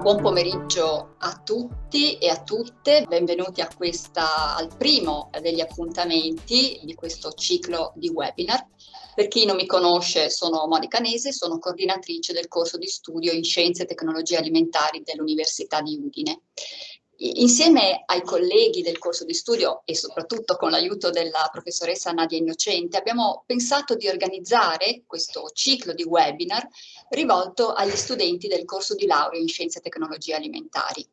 Buon pomeriggio a tutti e a tutte, benvenuti al primo degli appuntamenti di questo ciclo di webinar. Per chi non mi conosce, sono Monica Nese, sono coordinatrice del corso di studio in Scienze e Tecnologie Alimentari dell'Università di Udine. Insieme ai colleghi del corso di studio e soprattutto con l'aiuto della professoressa Nadia Innocente abbiamo pensato di organizzare questo ciclo di webinar rivolto agli studenti del corso di laurea in Scienze e Tecnologie Alimentari.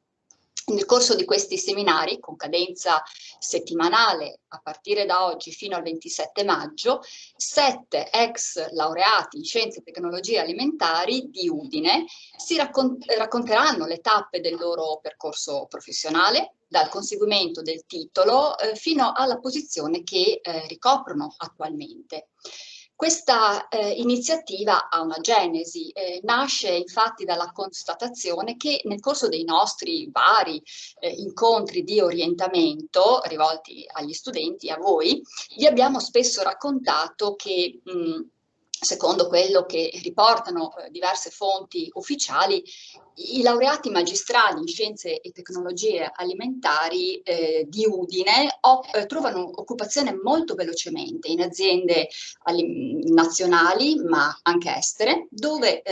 Nel corso di questi seminari, con cadenza settimanale a partire da oggi fino al 27 maggio, 7 ex laureati in Scienze e Tecnologie Alimentari di Udine si racconteranno le tappe del loro percorso professionale, dal conseguimento del titolo fino alla posizione che ricoprono attualmente. Questa iniziativa ha una genesi, nasce infatti dalla constatazione che nel corso dei nostri vari incontri di orientamento rivolti agli studenti, a voi, vi abbiamo spesso raccontato che secondo quello che riportano diverse fonti ufficiali, i laureati magistrali in Scienze e Tecnologie Alimentari di Udine trovano occupazione molto velocemente in aziende nazionali ma anche estere, dove,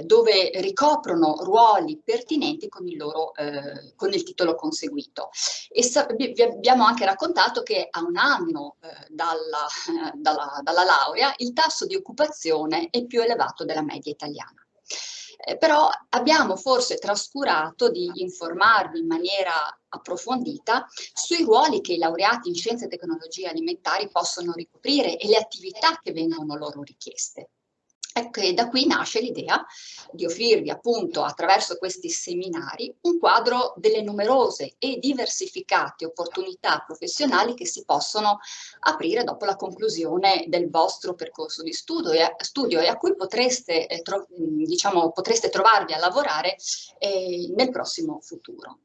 dove ricoprono ruoli pertinenti con con il titolo conseguito. E vi abbiamo anche raccontato che a un anno dalla laurea il tasso di occupazione è più elevato della media italiana. Però abbiamo forse trascurato di informarvi in maniera approfondita sui ruoli che i laureati in Scienze e Tecnologie Alimentari possono ricoprire e le attività che vengono loro richieste. Ecco, e da qui nasce l'idea di offrirvi appunto attraverso questi seminari un quadro delle numerose e diversificate opportunità professionali che si possono aprire dopo la conclusione del vostro percorso di studio e a cui potreste trovarvi a lavorare nel prossimo futuro.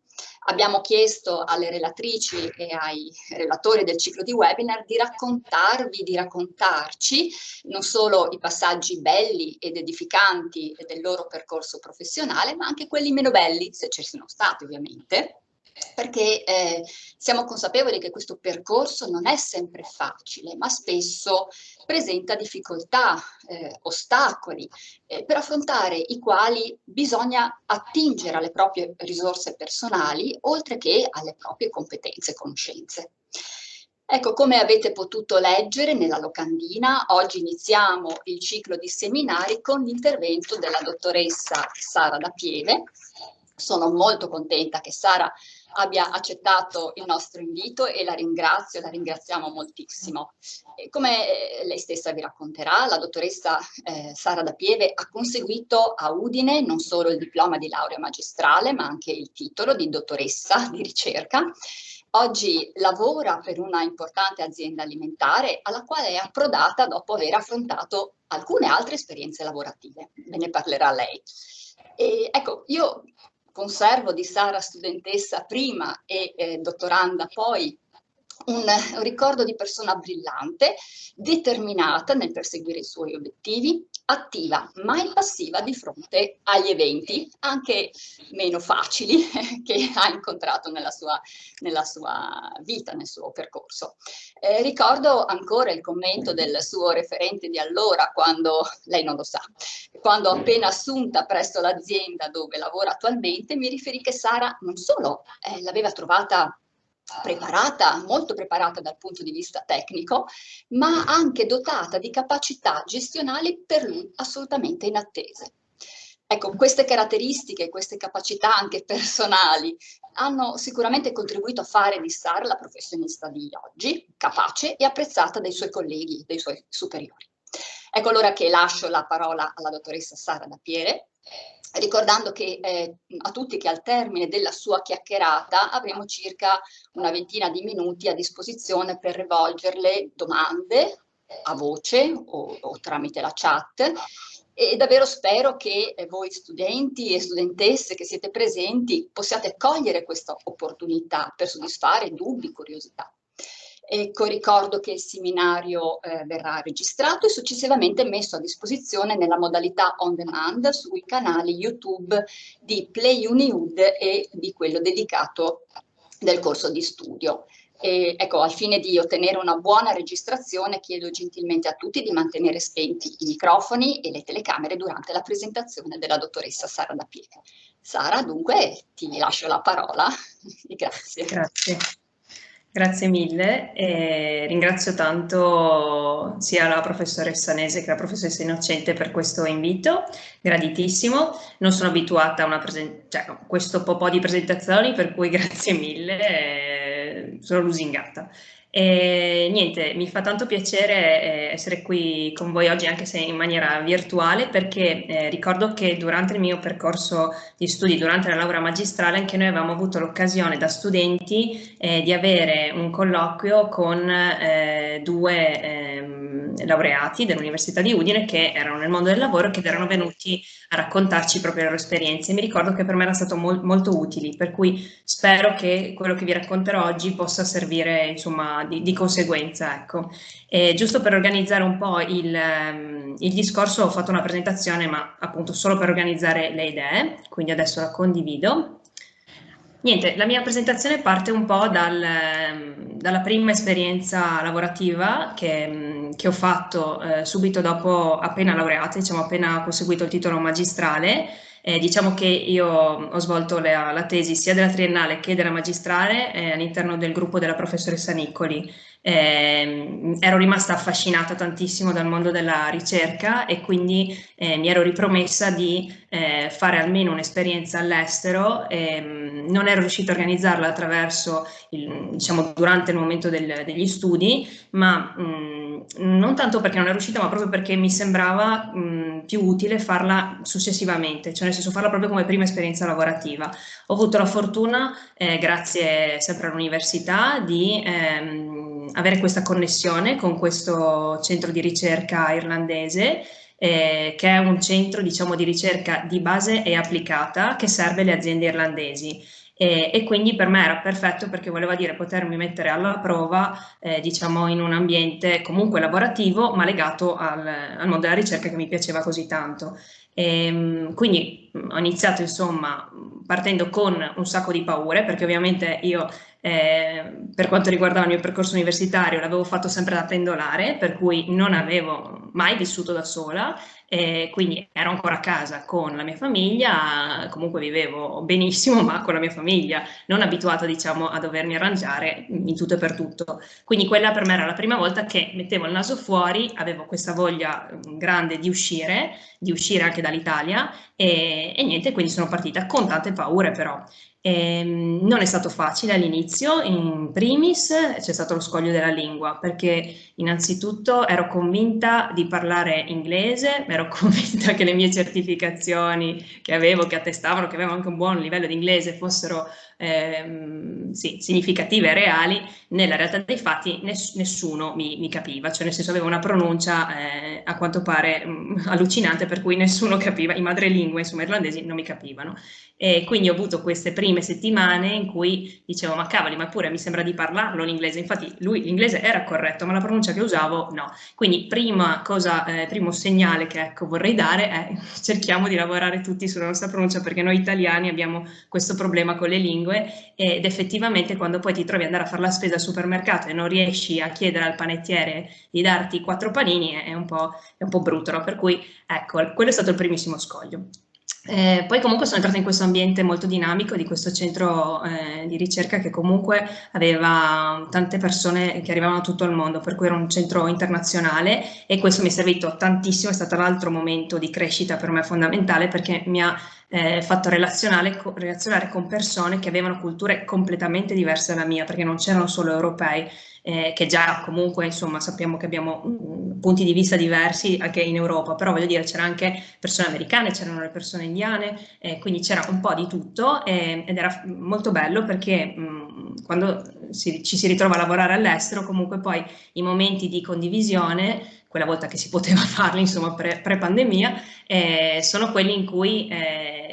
Abbiamo chiesto alle relatrici e ai relatori del ciclo di webinar di raccontarvi, di raccontarci non solo i passaggi belli ed edificanti del loro percorso professionale, ma anche quelli meno belli, se ci sono stati ovviamente, perché siamo consapevoli che questo percorso non è sempre facile, ma spesso presenta difficoltà, ostacoli, per affrontare i quali bisogna attingere alle proprie risorse personali, oltre che alle proprie competenze e conoscenze. Ecco, come avete potuto leggere nella locandina, oggi iniziamo il ciclo di seminari con l'intervento della dottoressa Sara Da Pieve. Sono molto contenta che Sara abbia accettato il nostro invito e la ringraziamo moltissimo. Come lei stessa vi racconterà, la dottoressa Sara Da Pieve ha conseguito a Udine non solo il diploma di laurea magistrale, ma anche il titolo di dottoressa di ricerca. Oggi lavora per una importante azienda alimentare alla quale è approdata dopo aver affrontato alcune altre esperienze lavorative. Ve ne parlerà lei. E, ecco, io conservo di Sara studentessa prima e dottoranda poi un ricordo di persona brillante, determinata nel perseguire i suoi obiettivi, attiva, mai passiva di fronte agli eventi, anche meno facili, che ha incontrato nella sua vita, nel suo percorso. Ricordo ancora il commento del suo referente di allora, quando, lei non lo sa, quando appena assunta presso l'azienda dove lavora attualmente, mi riferì che Sara non solo l'aveva trovata preparata, molto preparata dal punto di vista tecnico, ma anche dotata di capacità gestionali per lui assolutamente inattese. Ecco, queste caratteristiche, queste capacità anche personali hanno sicuramente contribuito a fare di Sara la professionista di oggi, capace e apprezzata dai suoi colleghi, dai suoi superiori. Ecco allora che lascio la parola alla dottoressa Sara Da Pieve, ricordando che a tutti che al termine della sua chiacchierata avremo circa una ventina di minuti a disposizione per rivolgerle domande a voce o tramite la chat, e davvero spero che voi studenti e studentesse che siete presenti possiate cogliere questa opportunità per soddisfare dubbi, curiosità. Ecco, ricordo che il seminario verrà registrato e successivamente messo a disposizione nella modalità on demand sui canali YouTube di Play Unihood e di quello dedicato del corso di studio. E, ecco, al fine di ottenere una buona registrazione, chiedo gentilmente a tutti di mantenere spenti i microfoni e le telecamere durante la presentazione della dottoressa Sara Da Pieve. Sara, dunque, ti lascio la parola. Grazie. Grazie. Grazie mille e ringrazio tanto sia la professoressa Nese che la professoressa Innocente per questo invito, graditissimo. Non sono abituata a questo po' di presentazioni, per cui grazie mille, sono lusingata. E niente, mi fa tanto piacere essere qui con voi oggi, anche se in maniera virtuale, perché ricordo che durante il mio percorso di studi, durante la laurea magistrale, anche noi avevamo avuto l'occasione da studenti di avere un colloquio con due laureati dell'Università di Udine che erano nel mondo del lavoro e che erano venuti a raccontarci proprio le loro esperienze. Mi ricordo che per me erano stato molto utili, per cui spero che quello che vi racconterò oggi possa servire, insomma, di conseguenza, ecco. Giusto per organizzare un po' il discorso ho fatto una presentazione, ma appunto solo per organizzare le idee, quindi adesso la condivido. Niente, la mia presentazione parte un po' dalla prima esperienza lavorativa che ho fatto subito dopo, appena laureata, diciamo appena conseguito il titolo magistrale. Diciamo che io ho svolto la tesi sia della triennale che della magistrale all'interno del gruppo della professoressa Niccoli. Ero rimasta affascinata tantissimo dal mondo della ricerca e quindi mi ero ripromessa di fare almeno un'esperienza all'estero. Non ero riuscita a organizzarla attraverso, diciamo, durante il momento degli studi, ma non tanto perché non ero riuscita, ma proprio perché mi sembrava più utile farla successivamente, cioè nel senso farla proprio come prima esperienza lavorativa. Ho avuto la fortuna, grazie sempre all'università, di avere questa connessione con questo centro di ricerca irlandese, che è un centro, diciamo, di ricerca di base e applicata che serve le aziende irlandesi. E quindi per me era perfetto perché voleva dire potermi mettere alla prova, diciamo, in un ambiente comunque lavorativo, ma legato al mondo della ricerca che mi piaceva così tanto. Quindi ho iniziato, insomma, partendo con un sacco di paure, perché ovviamente io per quanto riguardava il mio percorso universitario l'avevo fatto sempre da pendolare, per cui non avevo mai vissuto da sola, quindi ero ancora a casa con la mia famiglia, comunque vivevo benissimo ma con la mia famiglia, non abituata, diciamo, a dovermi arrangiare in tutto e per tutto. Quindi quella per me era la prima volta che mettevo il naso fuori, avevo questa voglia grande di uscire anche dall'Italia e niente, quindi sono partita con tante paure però. Non è stato facile all'inizio, in primis c'è stato lo scoglio della lingua, perché innanzitutto ero convinta di parlare inglese, ero convinta che le mie certificazioni che avevo, che attestavano che avevo anche un buon livello di inglese, fossero sì, significative e reali. Nella realtà dei fatti nessuno mi capiva, cioè nel senso avevo una pronuncia a quanto pare allucinante, per cui nessuno capiva, i madrelingua, insomma, irlandesi non mi capivano. E quindi ho avuto queste prime settimane in cui dicevo, ma cavoli, ma pure mi sembra di parlarlo l'inglese. Infatti l'inglese era corretto, ma la pronuncia che usavo no. Quindi primo segnale che ecco, vorrei dare è cerchiamo di lavorare tutti sulla nostra pronuncia, perché noi italiani abbiamo questo problema con le lingue ed effettivamente quando poi ti trovi ad andare a fare la spesa al supermercato e non riesci a chiedere al panettiere di darti 4 panini è un po' brutto, no? Per cui ecco, quello è stato il primissimo scoglio. Poi comunque sono entrata in questo ambiente molto dinamico di questo centro di ricerca che comunque aveva tante persone che arrivavano da tutto il mondo, per cui era un centro internazionale e questo mi è servito tantissimo, è stato l'altro momento di crescita per me fondamentale, perché mi ha fatto relazionare con persone che avevano culture completamente diverse dalla mia, perché non c'erano solo europei, che già comunque insomma sappiamo che abbiamo punti di vista diversi anche in Europa, però voglio dire c'erano anche persone americane, c'erano le persone indiane, quindi c'era un po' di tutto ed era molto bello perché quando ci si ritrova a lavorare all'estero comunque poi i momenti di condivisione, quella volta che si poteva farli insomma pre-pandemia, sono quelli in cui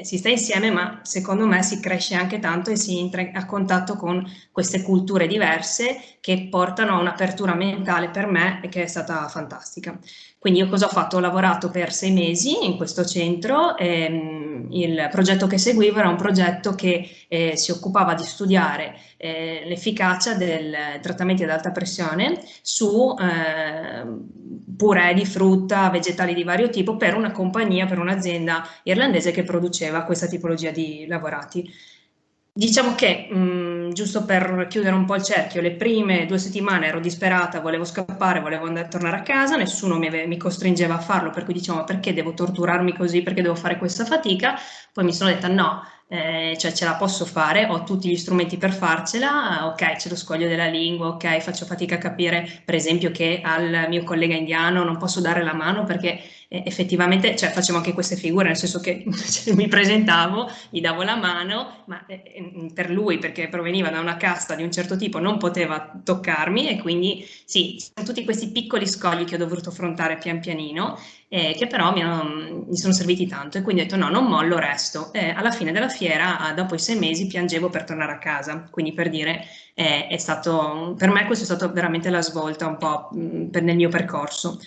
si sta insieme, ma secondo me si cresce anche tanto e si entra a contatto con queste culture diverse che portano a un'apertura mentale per me che è stata fantastica. Quindi io cosa ho fatto? Ho lavorato per 6 mesi in questo centro, il progetto che seguivo era un progetto che si occupava di studiare l'efficacia dei trattamenti ad alta pressione su purè di frutta, vegetali di vario tipo per una compagnia, per un'azienda irlandese che produceva questa tipologia di lavorati. Diciamo che, giusto per chiudere un po' il cerchio, le prime 2 settimane ero disperata, volevo scappare, volevo tornare a casa, nessuno mi costringeva a farlo, per cui dicevo: "Ma perché devo torturarmi così? Perché devo fare questa fatica?" Poi mi sono detta: "No, cioè ce la posso fare, ho tutti gli strumenti per farcela, ok, c'è lo scoglio della lingua, ok, faccio fatica a capire, per esempio, che al mio collega indiano non posso dare la mano perché effettivamente, cioè, facevo anche queste figure, nel senso che mi presentavo, gli davo la mano, ma per lui, perché proveniva da una casta di un certo tipo, non poteva toccarmi e quindi sì, sono tutti questi piccoli scogli che ho dovuto affrontare pian pianino, che però mi sono serviti tanto e quindi ho detto no, non mollo, resto. Alla fine della fiera, dopo i 6 mesi, piangevo per tornare a casa, quindi per dire, è stato, per me questo è stato veramente la svolta un po' nel mio percorso.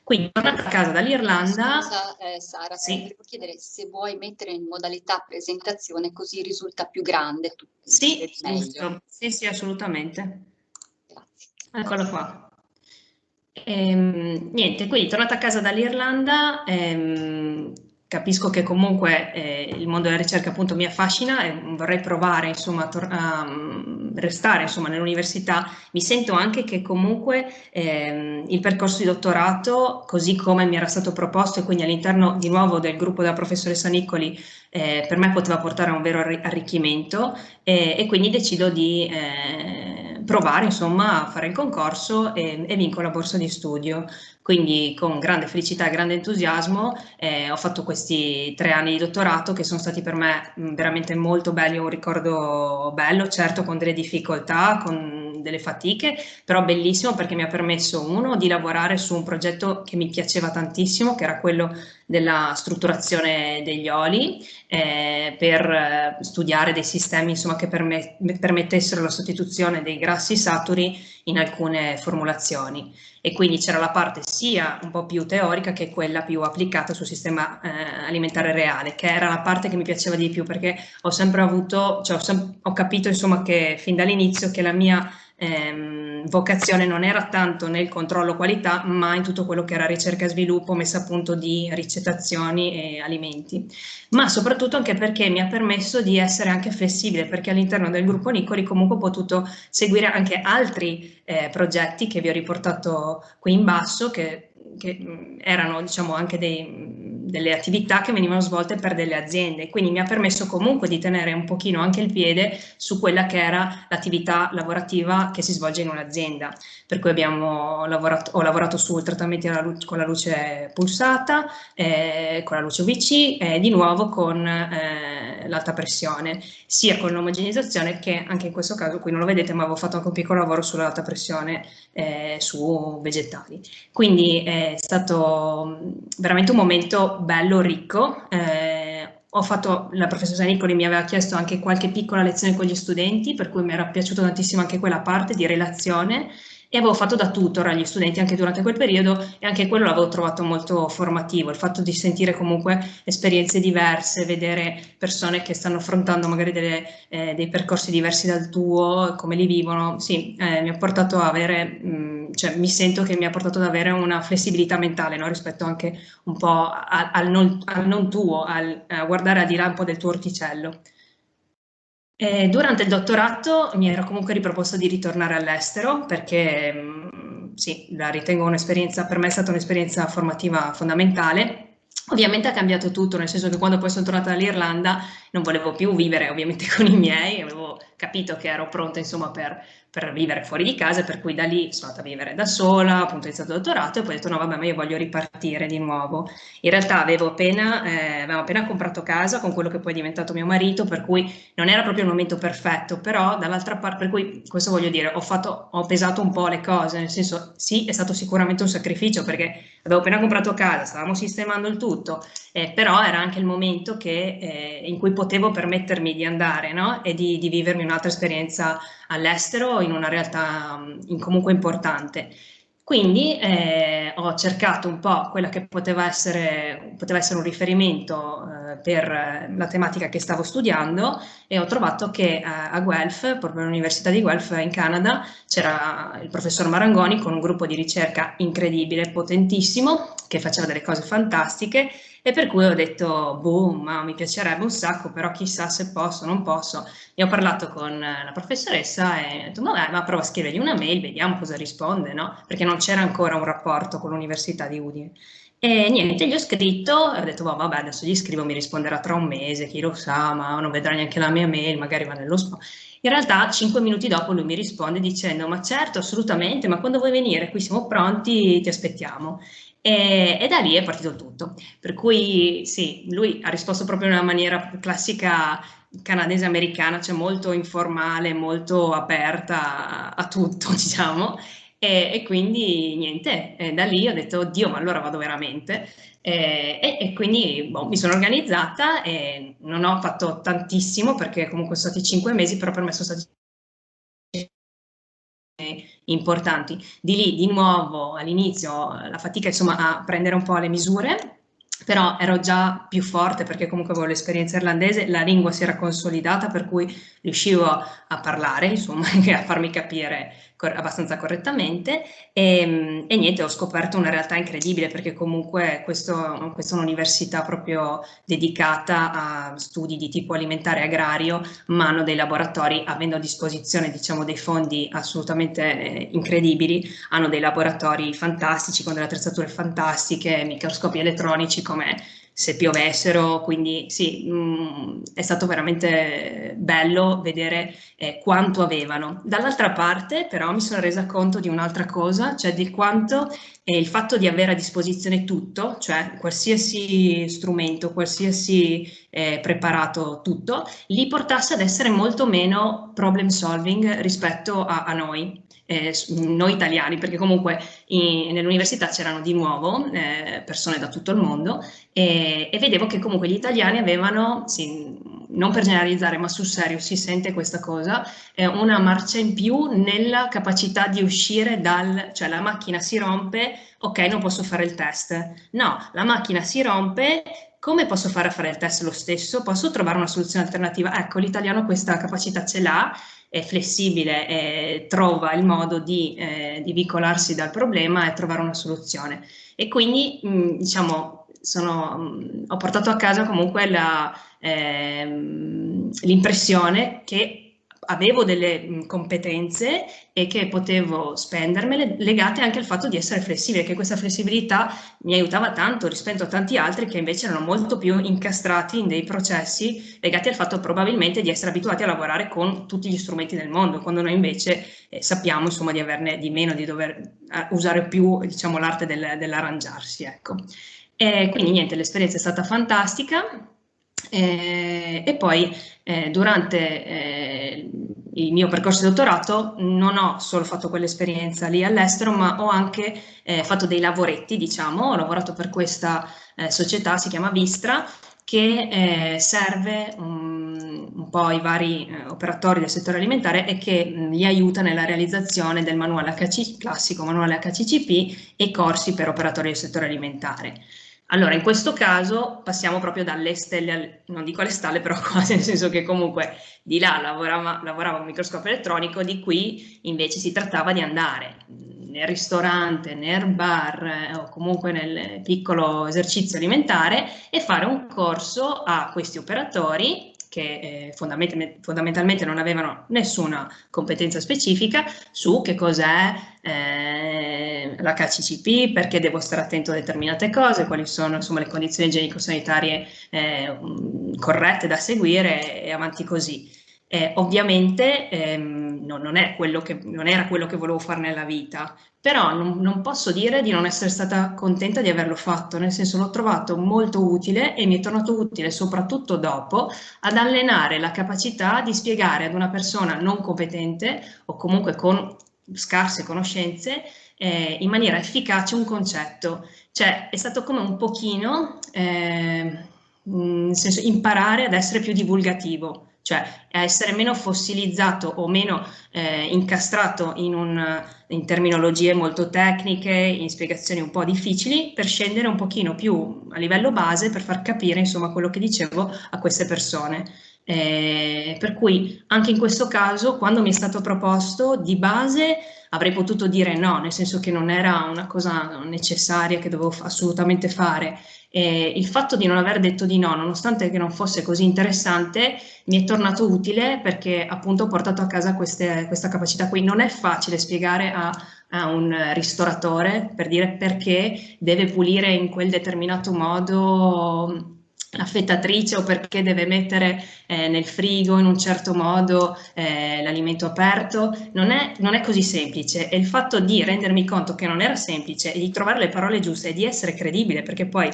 Quindi tornata a casa dall'Irlanda. Scusa, Sara, ti Sì, volevo chiedere se vuoi mettere in modalità presentazione così risulta più grande, tu sì, vedi meglio. giusto, sì, sì, assolutamente. Grazie. Eccolo qua. Niente, quindi tornata a casa dall'Irlanda, capisco che comunque il mondo della ricerca appunto mi affascina e vorrei provare insomma a restare insomma nell'università. Mi sento anche che comunque il percorso di dottorato, così come mi era stato proposto e quindi all'interno di nuovo del gruppo della professoressa Niccoli, per me poteva portare a un vero arricchimento e quindi decido di provare insomma a fare il concorso e vinco la borsa di studio. Quindi con grande felicità e grande entusiasmo ho fatto questi 3 anni di dottorato che sono stati per me veramente molto belli, un ricordo bello, certo con delle difficoltà, con delle fatiche, però bellissimo perché mi ha permesso, uno, di lavorare su un progetto che mi piaceva tantissimo, che era quello della strutturazione degli oli, per studiare dei sistemi insomma, che permettessero la sostituzione dei grassi saturi in alcune formulazioni. E quindi c'era la parte sia un po' più teorica che quella più applicata sul sistema alimentare reale, che era la parte che mi piaceva di più perché ho sempre avuto, cioè ho capito insomma che fin dall'inizio che la mia vocazione non era tanto nel controllo qualità, ma in tutto quello che era ricerca e sviluppo, messa a punto di ricettazioni e alimenti, ma soprattutto anche perché mi ha permesso di essere anche flessibile, perché all'interno del gruppo Nicoli comunque ho potuto seguire anche altri progetti che vi ho riportato qui in basso, che erano diciamo anche delle attività che venivano svolte per delle aziende, quindi mi ha permesso comunque di tenere un pochino anche il piede su quella che era l'attività lavorativa che si svolge in un'azienda, per cui ho lavorato sul trattamenti con la luce pulsata, con la luce UVC e di nuovo con l'alta pressione, sia con l'omogenizzazione che anche in questo caso, qui non lo vedete, ma avevo fatto anche un piccolo lavoro sull'alta pressione su vegetali. Quindi è stato veramente un momento bello, ricco. La professoressa Nicoli mi aveva chiesto anche qualche piccola lezione con gli studenti, per cui mi era piaciuta tantissimo anche quella parte di relazione e avevo fatto da tutor agli studenti anche durante quel periodo e anche quello l'avevo trovato molto formativo, il fatto di sentire comunque esperienze diverse, vedere persone che stanno affrontando magari dei percorsi diversi dal tuo, come li vivono, sì, mi ha portato a avere, cioè mi sento che mi ha portato ad avere una flessibilità mentale, no? Rispetto anche un po' al non tuo, a guardare al di là un po' del tuo orticello. Durante il dottorato mi ero comunque riproposto di ritornare all'estero perché sì, la ritengo un'esperienza, per me è stata un'esperienza formativa fondamentale. Ovviamente ha cambiato tutto, nel senso che quando poi sono tornata dall'Irlanda non volevo più vivere ovviamente con i miei, avevo capito che ero pronta insomma per vivere fuori di casa, per cui da lì sono andata a vivere da sola, appunto ho iniziato il dottorato e poi ho detto no vabbè, ma io voglio ripartire di nuovo. In realtà avevamo appena comprato casa con quello che poi è diventato mio marito, per cui non era proprio il momento perfetto, però dall'altra parte, per cui questo voglio dire, ho pesato un po' le cose, nel senso sì, è stato sicuramente un sacrificio perché avevo appena comprato casa, stavamo sistemando il tutto, però era anche il momento in cui potevo permettermi di andare, no? E di vivermi un'altra esperienza all'estero in una realtà comunque importante. Quindi ho cercato un po' quella che poteva essere un riferimento per la tematica che stavo studiando e ho trovato che a Guelph, proprio all'Università di Guelph in Canada, c'era il professor Marangoni con un gruppo di ricerca incredibile, potentissimo, che faceva delle cose fantastiche e per cui ho detto, boh, ma mi piacerebbe un sacco, però chissà se posso, non posso. E ho parlato con la professoressa e ho detto, vabbè, ma prova a scrivergli una mail, vediamo cosa risponde, no? Perché non c'era ancora un rapporto con l'Università di Udine. E niente, gli ho scritto e ho detto, boh, vabbè, adesso gli scrivo, mi risponderà tra un mese, chi lo sa, ma non vedrà neanche la mia mail, magari va nello spam. In realtà, 5 minuti dopo lui mi risponde dicendo, ma certo, assolutamente, ma quando vuoi venire? Qui siamo pronti, ti aspettiamo. E da lì è partito tutto. Per cui sì, lui ha risposto proprio in una maniera classica canadese-americana, cioè molto informale, molto aperta a tutto, diciamo. E quindi niente, da lì ho detto, oddio, ma allora vado veramente. E quindi boh, mi sono organizzata e non ho fatto tantissimo perché comunque sono stati 5 mesi, però per me sono stati importanti. Di lì di nuovo all'inizio la fatica insomma a prendere un po' le misure, però ero già più forte perché comunque avevo l'esperienza irlandese, la lingua si era consolidata per cui riuscivo a parlare, insomma, e a farmi capire abbastanza correttamente e niente, ho scoperto una realtà incredibile perché comunque questa è un'università proprio dedicata a studi di tipo alimentare e agrario, ma hanno dei laboratori, avendo a disposizione diciamo dei fondi assolutamente incredibili, hanno dei laboratori fantastici con delle attrezzature fantastiche, microscopi elettronici come se piovessero, quindi sì, è stato veramente bello vedere quanto avevano. Dall'altra parte però mi sono resa conto di un'altra cosa, cioè di quanto il fatto di avere a disposizione tutto, cioè qualsiasi strumento, qualsiasi preparato tutto, li portasse ad essere molto meno problem solving rispetto a noi. Noi italiani, perché comunque nell'università c'erano di nuovo persone da tutto il mondo e vedevo che comunque gli italiani avevano, sì, non per generalizzare, ma sul serio si sente questa cosa, una marcia in più nella capacità di uscire cioè la macchina si rompe, ok, non posso fare il test. No, la macchina si rompe, come posso fare a fare il test lo stesso? Posso trovare una soluzione alternativa? Ecco, l'italiano questa capacità ce l'ha, è flessibile, trova il modo di vincolarsi dal problema e trovare una soluzione. E quindi, diciamo, ho portato a casa comunque l'impressione che avevo delle competenze e che potevo spendermele legate anche al fatto di essere flessibile, che questa flessibilità mi aiutava tanto rispetto a tanti altri che invece erano molto più incastrati in dei processi legati al fatto probabilmente di essere abituati a lavorare con tutti gli strumenti del mondo, quando noi invece sappiamo insomma di averne di meno, di dover usare più diciamo l'arte dell'arrangiarsi, ecco. Quindi niente, l'esperienza è stata fantastica e poi durante il mio percorso di dottorato non ho solo fatto quell'esperienza lì all'estero, ma ho anche fatto dei lavoretti, diciamo, ho lavorato per questa società, si chiama Vistra, che serve un po' i vari operatori del settore alimentare e che li aiuta nella realizzazione del manuale classico manuale HCCP e corsi per operatori del settore alimentare. Allora, in questo caso passiamo proprio dalle stelle, non dico alle stalle, però quasi, nel senso che comunque di là lavorava un microscopio elettronico, di qui invece si trattava di andare nel ristorante, nel bar o comunque nel piccolo esercizio alimentare e fare un corso a questi operatori che fondamentalmente non avevano nessuna competenza specifica su che cos'è l'HCCP, perché devo stare attento a determinate cose, quali sono insomma le condizioni igienico-sanitarie corrette da seguire e avanti così. Ovviamente non era quello che volevo fare nella vita, però non posso dire di non essere stata contenta di averlo fatto, nel senso l'ho trovato molto utile e mi è tornato utile soprattutto dopo ad allenare la capacità di spiegare ad una persona non competente o comunque con scarse conoscenze in maniera efficace un concetto. Cioè è stato come un pochino, nel senso, imparare ad essere più divulgativo, cioè a essere meno fossilizzato o meno incastrato in terminologie molto tecniche, in spiegazioni un po' difficili, per scendere un pochino più a livello base, per far capire insomma quello che dicevo a queste persone. Per cui anche in questo caso, quando mi è stato proposto, di base avrei potuto dire no, nel senso che non era una cosa necessaria che dovevo assolutamente fare. E il fatto di non aver detto di no, nonostante che non fosse così interessante, mi è tornato utile perché appunto ho portato a casa questa capacità qui. Non è facile spiegare a un ristoratore per dire perché deve pulire in quel determinato modo l'affettatrice o perché deve mettere nel frigo in un certo modo l'alimento aperto. Non è così semplice, e il fatto di rendermi conto che non era semplice e di trovare le parole giuste e di essere credibile, perché poi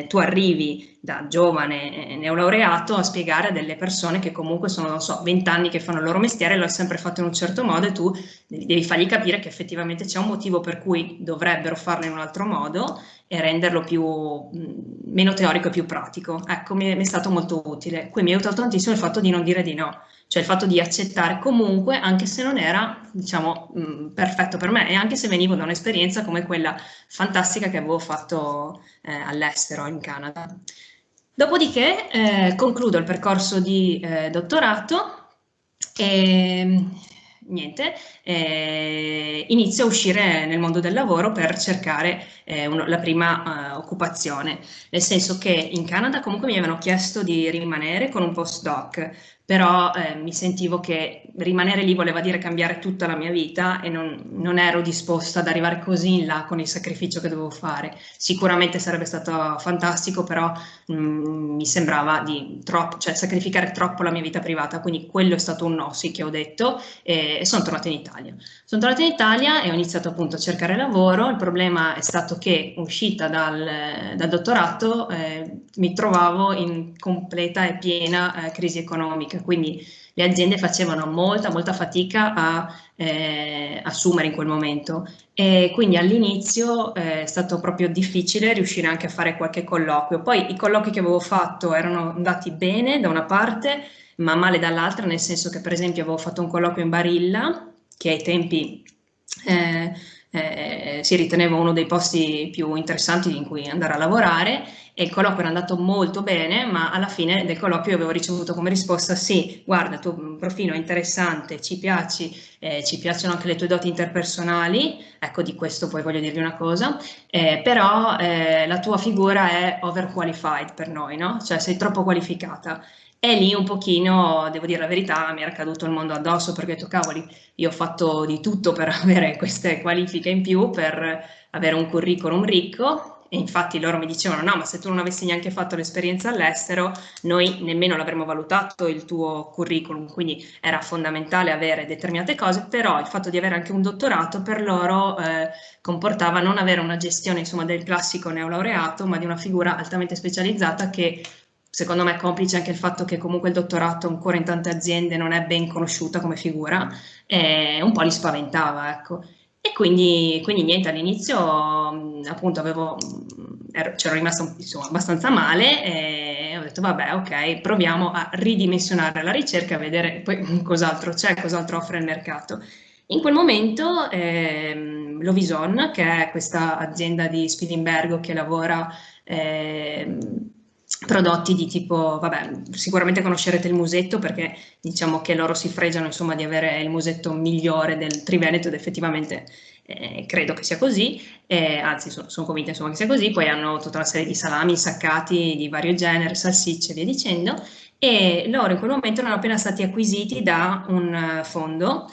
tu arrivi da giovane neolaureato a spiegare a delle persone che comunque sono, non so, 20 anni che fanno il loro mestiere, l'hanno sempre fatto in un certo modo, e tu devi fargli capire che effettivamente c'è un motivo per cui dovrebbero farlo in un altro modo e renderlo meno teorico e più pratico. Ecco, mi è stato molto utile. Qui mi ha aiutato tantissimo il fatto di non dire di no, cioè il fatto di accettare comunque, anche se non era, diciamo, perfetto per me, e anche se venivo da un'esperienza come quella fantastica che avevo fatto all'estero, in Canada. Dopodiché concludo il percorso di dottorato e niente, inizio a uscire nel mondo del lavoro per cercare la prima occupazione, nel senso che in Canada comunque mi avevano chiesto di rimanere con un postdoc, però mi sentivo che rimanere lì voleva dire cambiare tutta la mia vita e non ero disposta ad arrivare così in là con il sacrificio che dovevo fare. Sicuramente sarebbe stato fantastico, però mi sembrava cioè sacrificare troppo la mia vita privata, quindi quello è stato un no, sì, che ho detto, e sono tornata in Italia. Sono tornata in Italia e ho iniziato appunto a cercare lavoro. Il problema è stato che uscita dal dottorato mi trovavo in completa e piena crisi economica, quindi le aziende facevano molta fatica a assumere in quel momento, e quindi all'inizio è stato proprio difficile riuscire anche a fare qualche colloquio. Poi i colloqui che avevo fatto erano andati bene da una parte, ma male dall'altra, nel senso che per esempio avevo fatto un colloquio in Barilla, che ai tempi eh, si riteneva uno dei posti più interessanti in cui andare a lavorare, e il colloquio era andato molto bene, ma alla fine del colloquio avevo ricevuto come risposta: sì, guarda, il tuo profilo è interessante, ci piaci, ci piacciono anche le tue doti interpersonali, ecco, di questo poi voglio dirvi una cosa, però la tua figura è overqualified per noi, no? Cioè sei troppo qualificata. E lì un pochino, devo dire la verità, mi era caduto il mondo addosso, perché ho detto, cavoli, io ho fatto di tutto per avere queste qualifiche in più, per avere un curriculum ricco, e infatti loro mi dicevano: no, ma se tu non avessi neanche fatto l'esperienza all'estero, noi nemmeno l'avremmo valutato il tuo curriculum, quindi era fondamentale avere determinate cose, però il fatto di avere anche un dottorato per loro comportava non avere una gestione, insomma, del classico neolaureato, ma di una figura altamente specializzata, che secondo me è complice anche il fatto che comunque il dottorato ancora in tante aziende non è ben conosciuta come figura, e un po' li spaventava, ecco. E quindi niente, all'inizio appunto c'ero rimasta insomma abbastanza male, e ho detto vabbè, ok, proviamo a ridimensionare la ricerca, a vedere poi cos'altro c'è, cos'altro offre il mercato. In quel momento Lovison, che è questa azienda di Spilimbergo che lavora prodotti di tipo, vabbè, sicuramente conoscerete il Musetto, perché diciamo che loro si fregiano insomma di avere il musetto migliore del Triveneto, ed effettivamente credo che sia così, anzi sono convinta insomma che sia così. Poi hanno tutta una serie di salami insaccati di vario genere, salsicce e via dicendo, e loro in quel momento erano appena stati acquisiti da un fondo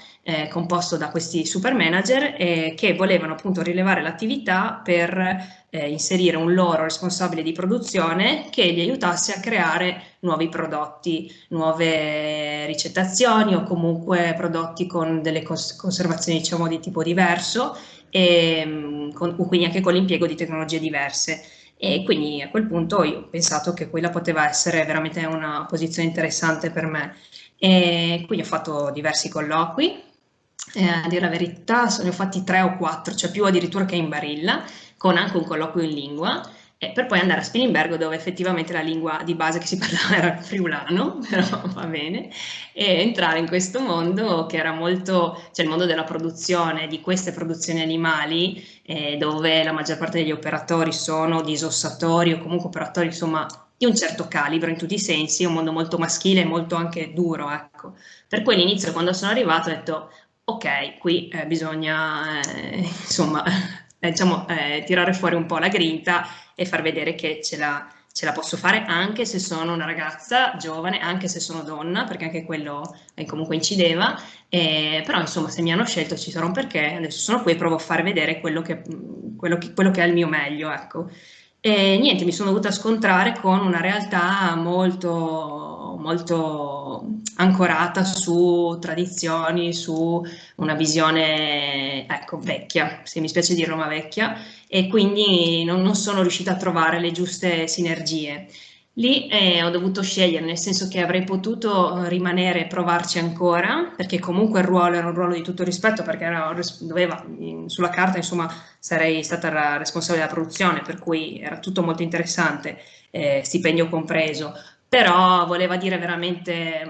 composto da questi super manager che volevano appunto rilevare l'attività per inserire un loro responsabile di produzione che li aiutasse a creare nuovi prodotti, nuove ricettazioni o comunque prodotti con delle conservazioni diciamo di tipo diverso e quindi anche con l'impiego di tecnologie diverse. E quindi a quel punto io ho pensato che quella poteva essere veramente una posizione interessante per me. E quindi ho fatto diversi colloqui, a dire la verità ne ho fatti 3 o 4, cioè più addirittura che in Barilla, con anche un colloquio in lingua, per poi andare a Spilimbergo dove effettivamente la lingua di base che si parlava era il friulano, però va bene, e entrare in questo mondo che era molto, cioè il mondo della produzione, di queste produzioni animali, dove la maggior parte degli operatori sono disossatori o comunque operatori insomma di un certo calibro in tutti i sensi, è un mondo molto maschile e molto anche duro, ecco. Per cui all'inizio quando sono arrivato ho detto ok, qui bisogna insomma diciamo, tirare fuori un po' la grinta e far vedere che ce la posso fare anche se sono una ragazza giovane, anche se sono donna, perché anche quello comunque incideva, però insomma se mi hanno scelto ci sarà un perché, adesso sono qui e provo a far vedere quello che è il mio meglio, ecco. E niente, mi sono dovuta scontrare con una realtà molto, molto ancorata su tradizioni, su una visione, ecco, vecchia, se mi spiace dirlo, ma vecchia, e quindi non sono riuscita a trovare le giuste sinergie. Lì ho dovuto scegliere, nel senso che avrei potuto rimanere e provarci ancora, perché comunque il ruolo era un ruolo di tutto rispetto, perché sulla carta, insomma, sarei stata la responsabile della produzione, per cui era tutto molto interessante, stipendio compreso, però voleva dire veramente,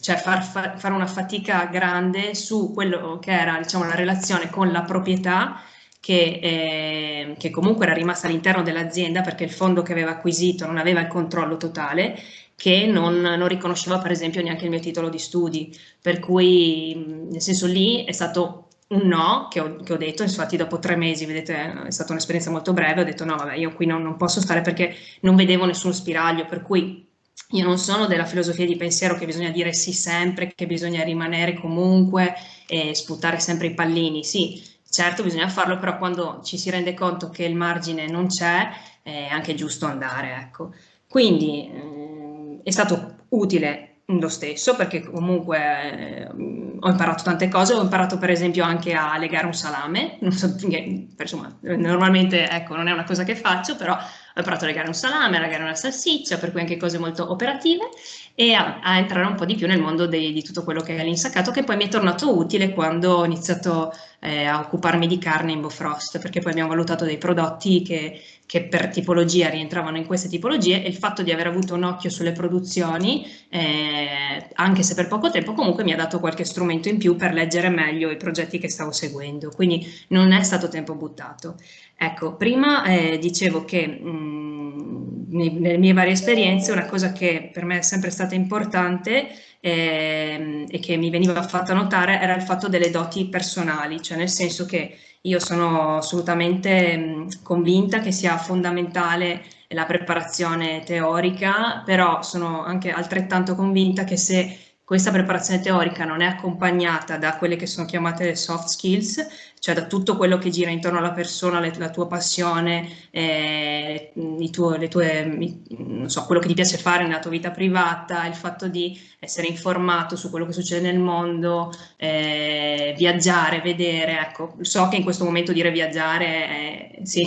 cioè fare una fatica grande su quello che era, diciamo, la relazione con la proprietà che comunque era rimasta all'interno dell'azienda perché il fondo che aveva acquisito non aveva il controllo totale, che non riconosceva per esempio neanche il mio titolo di studi, per cui nel senso lì è stato un no che ho detto, infatti dopo 3 mesi, vedete, è stata un'esperienza molto breve, ho detto no, vabbè, io qui non posso stare perché non vedevo nessuno spiraglio, per cui io non sono della filosofia di pensiero che bisogna dire sì sempre, che bisogna rimanere comunque e sputare sempre i pallini, sì, certo bisogna farlo, però quando ci si rende conto che il margine non c'è, è anche giusto andare, ecco. Quindi è stato utile lo stesso perché comunque ho imparato tante cose, ho imparato per esempio anche a legare un salame, non so, insomma, normalmente ecco, non è una cosa che faccio, però ho imparato a legare un salame, a legare una salsiccia, per cui anche cose molto operative e a entrare un po' di più nel mondo di tutto quello che è l'insaccato, che poi mi è tornato utile quando ho iniziato a occuparmi di carne in Bofrost, perché poi abbiamo valutato dei prodotti che per tipologia rientravano in queste tipologie e il fatto di aver avuto un occhio sulle produzioni, anche se per poco tempo, comunque mi ha dato qualche strumento in più per leggere meglio i progetti che stavo seguendo, quindi non è stato tempo buttato. Ecco, prima dicevo che nelle mie varie esperienze una cosa che per me è sempre stata importante e che mi veniva fatta notare era il fatto delle doti personali, cioè nel senso che io sono assolutamente convinta che sia fondamentale la preparazione teorica, però sono anche altrettanto convinta che se questa preparazione teorica non è accompagnata da quelle che sono chiamate le soft skills, cioè da tutto quello che gira intorno alla persona, la tua passione, non so, quello che ti piace fare nella tua vita privata, il fatto di essere informato su quello che succede nel mondo, viaggiare, vedere, ecco, so che in questo momento dire viaggiare, sì,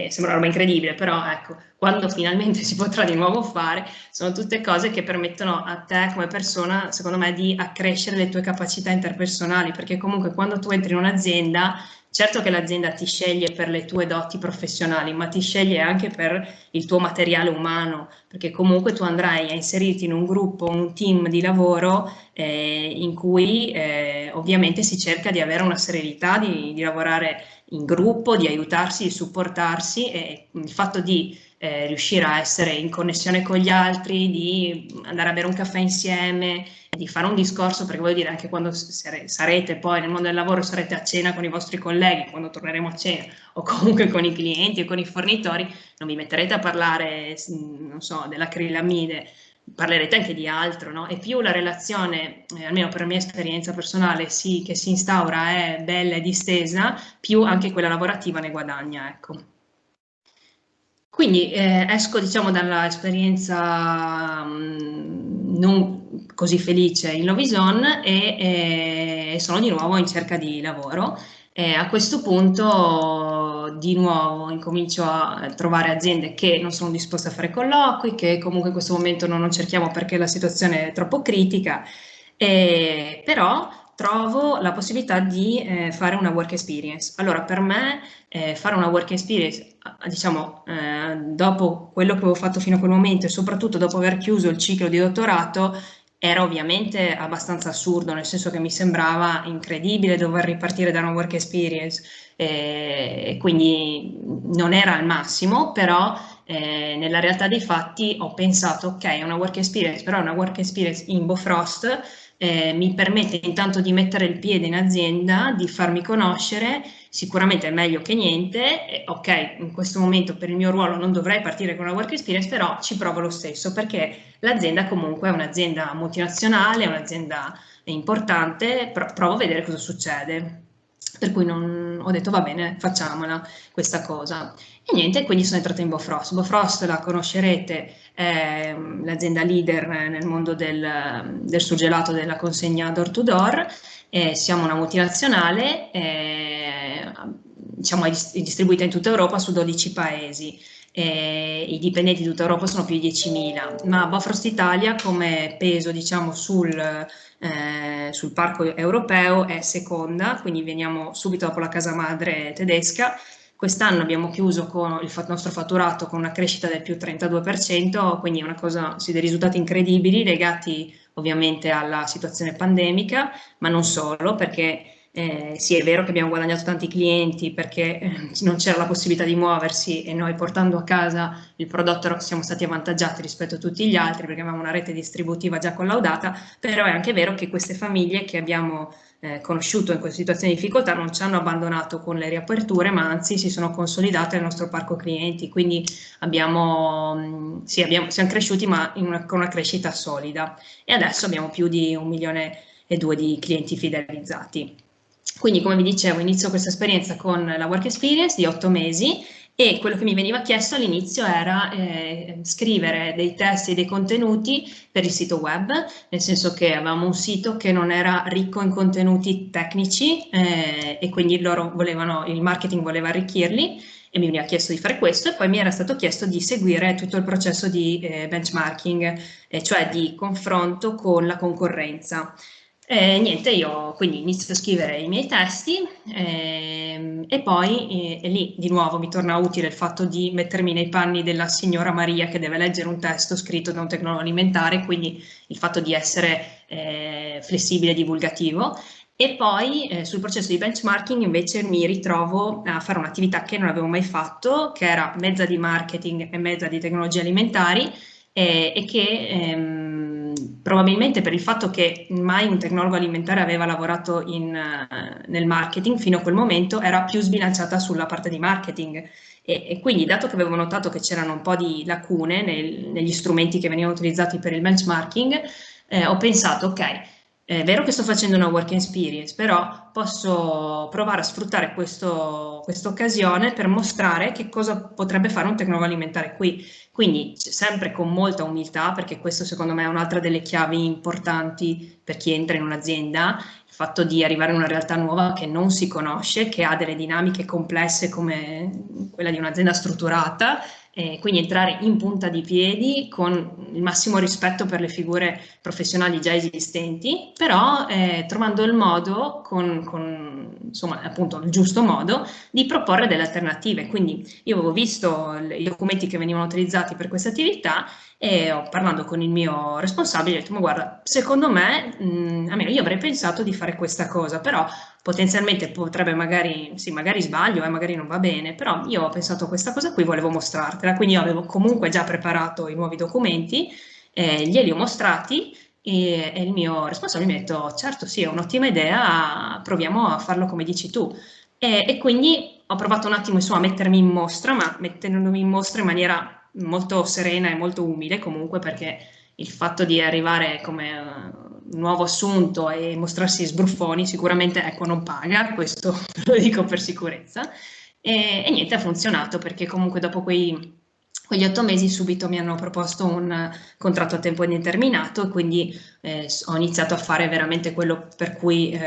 sembra una roba incredibile, però ecco, quando finalmente si potrà di nuovo fare, sono tutte cose che permettono a te come persona, secondo me, di accrescere le tue capacità interpersonali, perché comunque quando tu entri in un'azienda, certo che l'azienda ti sceglie per le tue doti professionali, ma ti sceglie anche per il tuo materiale umano, perché comunque tu andrai a inserirti in un gruppo, un team di lavoro in cui ovviamente si cerca di avere una serenità, di lavorare in gruppo, di aiutarsi, di supportarsi e il fatto di riuscire a essere in connessione con gli altri, di andare a bere un caffè insieme, di fare un discorso, perché voglio dire, anche quando sarete poi nel mondo del lavoro, sarete a cena con i vostri colleghi, quando torneremo a cena, o comunque con i clienti o con i fornitori, non vi metterete a parlare, non so, dell'acrilamide, parlerete anche di altro, no? E più la relazione, almeno per la mia esperienza personale, che si instaura è bella e distesa, più anche quella lavorativa ne guadagna, ecco. Quindi esco, diciamo, dall'esperienza non così felice in Lovison e sono di nuovo in cerca di lavoro. E a questo punto di nuovo incomincio a trovare aziende che non sono disposte a fare colloqui, che comunque in questo momento non cerchiamo perché la situazione è troppo critica, però trovo la possibilità di fare una work experience. Allora, per me fare una work experience, diciamo, dopo quello che avevo fatto fino a quel momento e soprattutto dopo aver chiuso il ciclo di dottorato, era ovviamente abbastanza assurdo, nel senso che mi sembrava incredibile dover ripartire da una work experience, e quindi non era al massimo, però nella realtà dei fatti ho pensato, ok, è una work experience, però è una work experience in Bofrost, mi permette intanto di mettere il piede in azienda, di farmi conoscere, sicuramente è meglio che niente, ok, in questo momento per il mio ruolo non dovrei partire con una work experience, però ci provo lo stesso, perché l'azienda comunque è un'azienda multinazionale, è un'azienda importante, provo a vedere cosa succede. Per cui ho detto va bene, facciamola questa cosa. E niente, quindi sono entrata in Bofrost. Bofrost la conoscerete, è l'azienda leader nel mondo del surgelato della consegna door to door. Siamo una multinazionale, diciamo, è distribuita in tutta Europa su 12 paesi. I dipendenti di tutta Europa sono più di 10.000, ma Bofrost Italia come peso, diciamo, sul parco europeo è seconda, quindi veniamo subito dopo la casa madre tedesca. Quest'anno abbiamo chiuso con il nostro fatturato con una crescita del più 32%, quindi è una cosa, sì, dei risultati incredibili legati ovviamente alla situazione pandemica, ma non solo, perché sì, è vero che abbiamo guadagnato tanti clienti perché non c'era la possibilità di muoversi e noi portando a casa il prodotto siamo stati avvantaggiati rispetto a tutti gli altri perché avevamo una rete distributiva già collaudata, però è anche vero che queste famiglie che abbiamo conosciuto in queste situazioni di difficoltà non ci hanno abbandonato con le riaperture, ma anzi si sono consolidate nel nostro parco clienti, quindi siamo cresciuti ma con una crescita solida e adesso abbiamo più di 1,2 milioni di clienti fidelizzati. Quindi, come vi dicevo, inizio questa esperienza con la work experience di 8 mesi e quello che mi veniva chiesto all'inizio era scrivere dei testi e dei contenuti per il sito web, nel senso che avevamo un sito che non era ricco in contenuti tecnici e quindi il marketing voleva arricchirli e mi veniva chiesto di fare questo e poi mi era stato chiesto di seguire tutto il processo di benchmarking, cioè di confronto con la concorrenza. Niente, io quindi inizio a scrivere i miei testi e poi lì di nuovo mi torna utile il fatto di mettermi nei panni della signora Maria che deve leggere un testo scritto da un tecnologo alimentare, quindi il fatto di essere flessibile e divulgativo. E poi sul processo di benchmarking invece mi ritrovo a fare un'attività che non avevo mai fatto, che era mezza di marketing e mezza di tecnologie alimentari e che probabilmente per il fatto che mai un tecnologo alimentare aveva lavorato nel marketing fino a quel momento era più sbilanciata sulla parte di marketing e quindi dato che avevo notato che c'erano un po' di lacune negli strumenti che venivano utilizzati per il benchmarking, ho pensato ok, è vero che sto facendo una work experience, però posso provare a sfruttare questa occasione per mostrare che cosa potrebbe fare un tecnologo alimentare qui. Quindi sempre con molta umiltà, perché questo secondo me è un'altra delle chiavi importanti per chi entra in un'azienda, il fatto di arrivare in una realtà nuova che non si conosce, che ha delle dinamiche complesse come quella di un'azienda strutturata, quindi entrare in punta di piedi con il massimo rispetto per le figure professionali già esistenti, però trovando il modo, insomma, appunto il giusto modo, di proporre delle alternative. Quindi io avevo visto i documenti che venivano utilizzati per questa attività e parlando con il mio responsabile ho detto, ma guarda, secondo me, almeno io avrei pensato di fare questa cosa, però potenzialmente potrebbe magari, sì, magari sbaglio e magari non va bene, però io ho pensato a questa cosa qui, volevo mostrartela, quindi io avevo comunque già preparato i nuovi documenti, glieli ho mostrati e il mio responsabile mi ha detto, certo sì, è un'ottima idea, proviamo a farlo come dici tu. E quindi ho provato un attimo insomma, a mettermi in mostra, ma mettendomi in mostra in maniera molto serena e molto umile comunque perché il fatto di arrivare come nuovo assunto e mostrarsi sbruffoni sicuramente, ecco, non paga, questo lo dico per sicurezza. E niente, ha funzionato perché comunque dopo quegli 8 mesi subito mi hanno proposto un contratto a tempo indeterminato e quindi ho iniziato a fare veramente quello per cui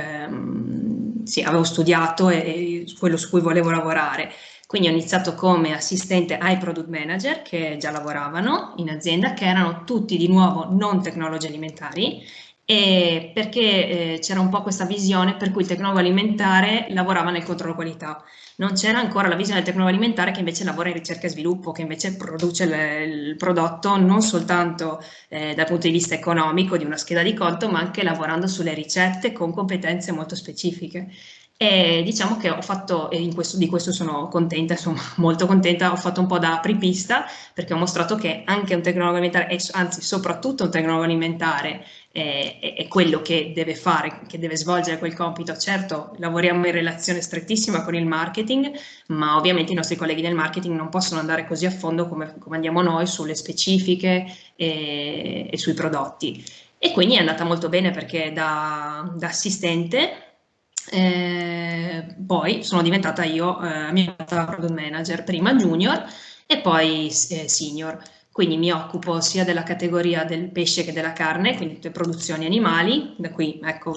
sì, avevo studiato e quello su cui volevo lavorare. Quindi ho iniziato come assistente ai product manager che già lavoravano in azienda, che erano tutti di nuovo non tecnologi alimentari, e perché c'era un po' questa visione per cui il tecnologo alimentare lavorava nel controllo qualità. Non c'era ancora la visione del tecnologo alimentare che invece lavora in ricerca e sviluppo, che invece produce il prodotto non soltanto dal punto di vista economico di una scheda di conto, ma anche lavorando sulle ricette con competenze molto specifiche. E diciamo che ho fatto, e di questo sono contenta, insomma, molto contenta, ho fatto un po' da apripista perché ho mostrato che anche un tecnologo alimentare, e anzi soprattutto un tecnologo alimentare, è quello che deve fare, che deve svolgere quel compito. Certo, lavoriamo in relazione strettissima con il marketing, ma ovviamente i nostri colleghi del marketing non possono andare così a fondo come andiamo noi sulle specifiche e sui prodotti. E quindi è andata molto bene perché da assistente poi sono diventata io, mi è diventata product manager, prima junior e poi senior. Quindi mi occupo sia della categoria del pesce che della carne, quindi tutte produzioni animali, da qui ecco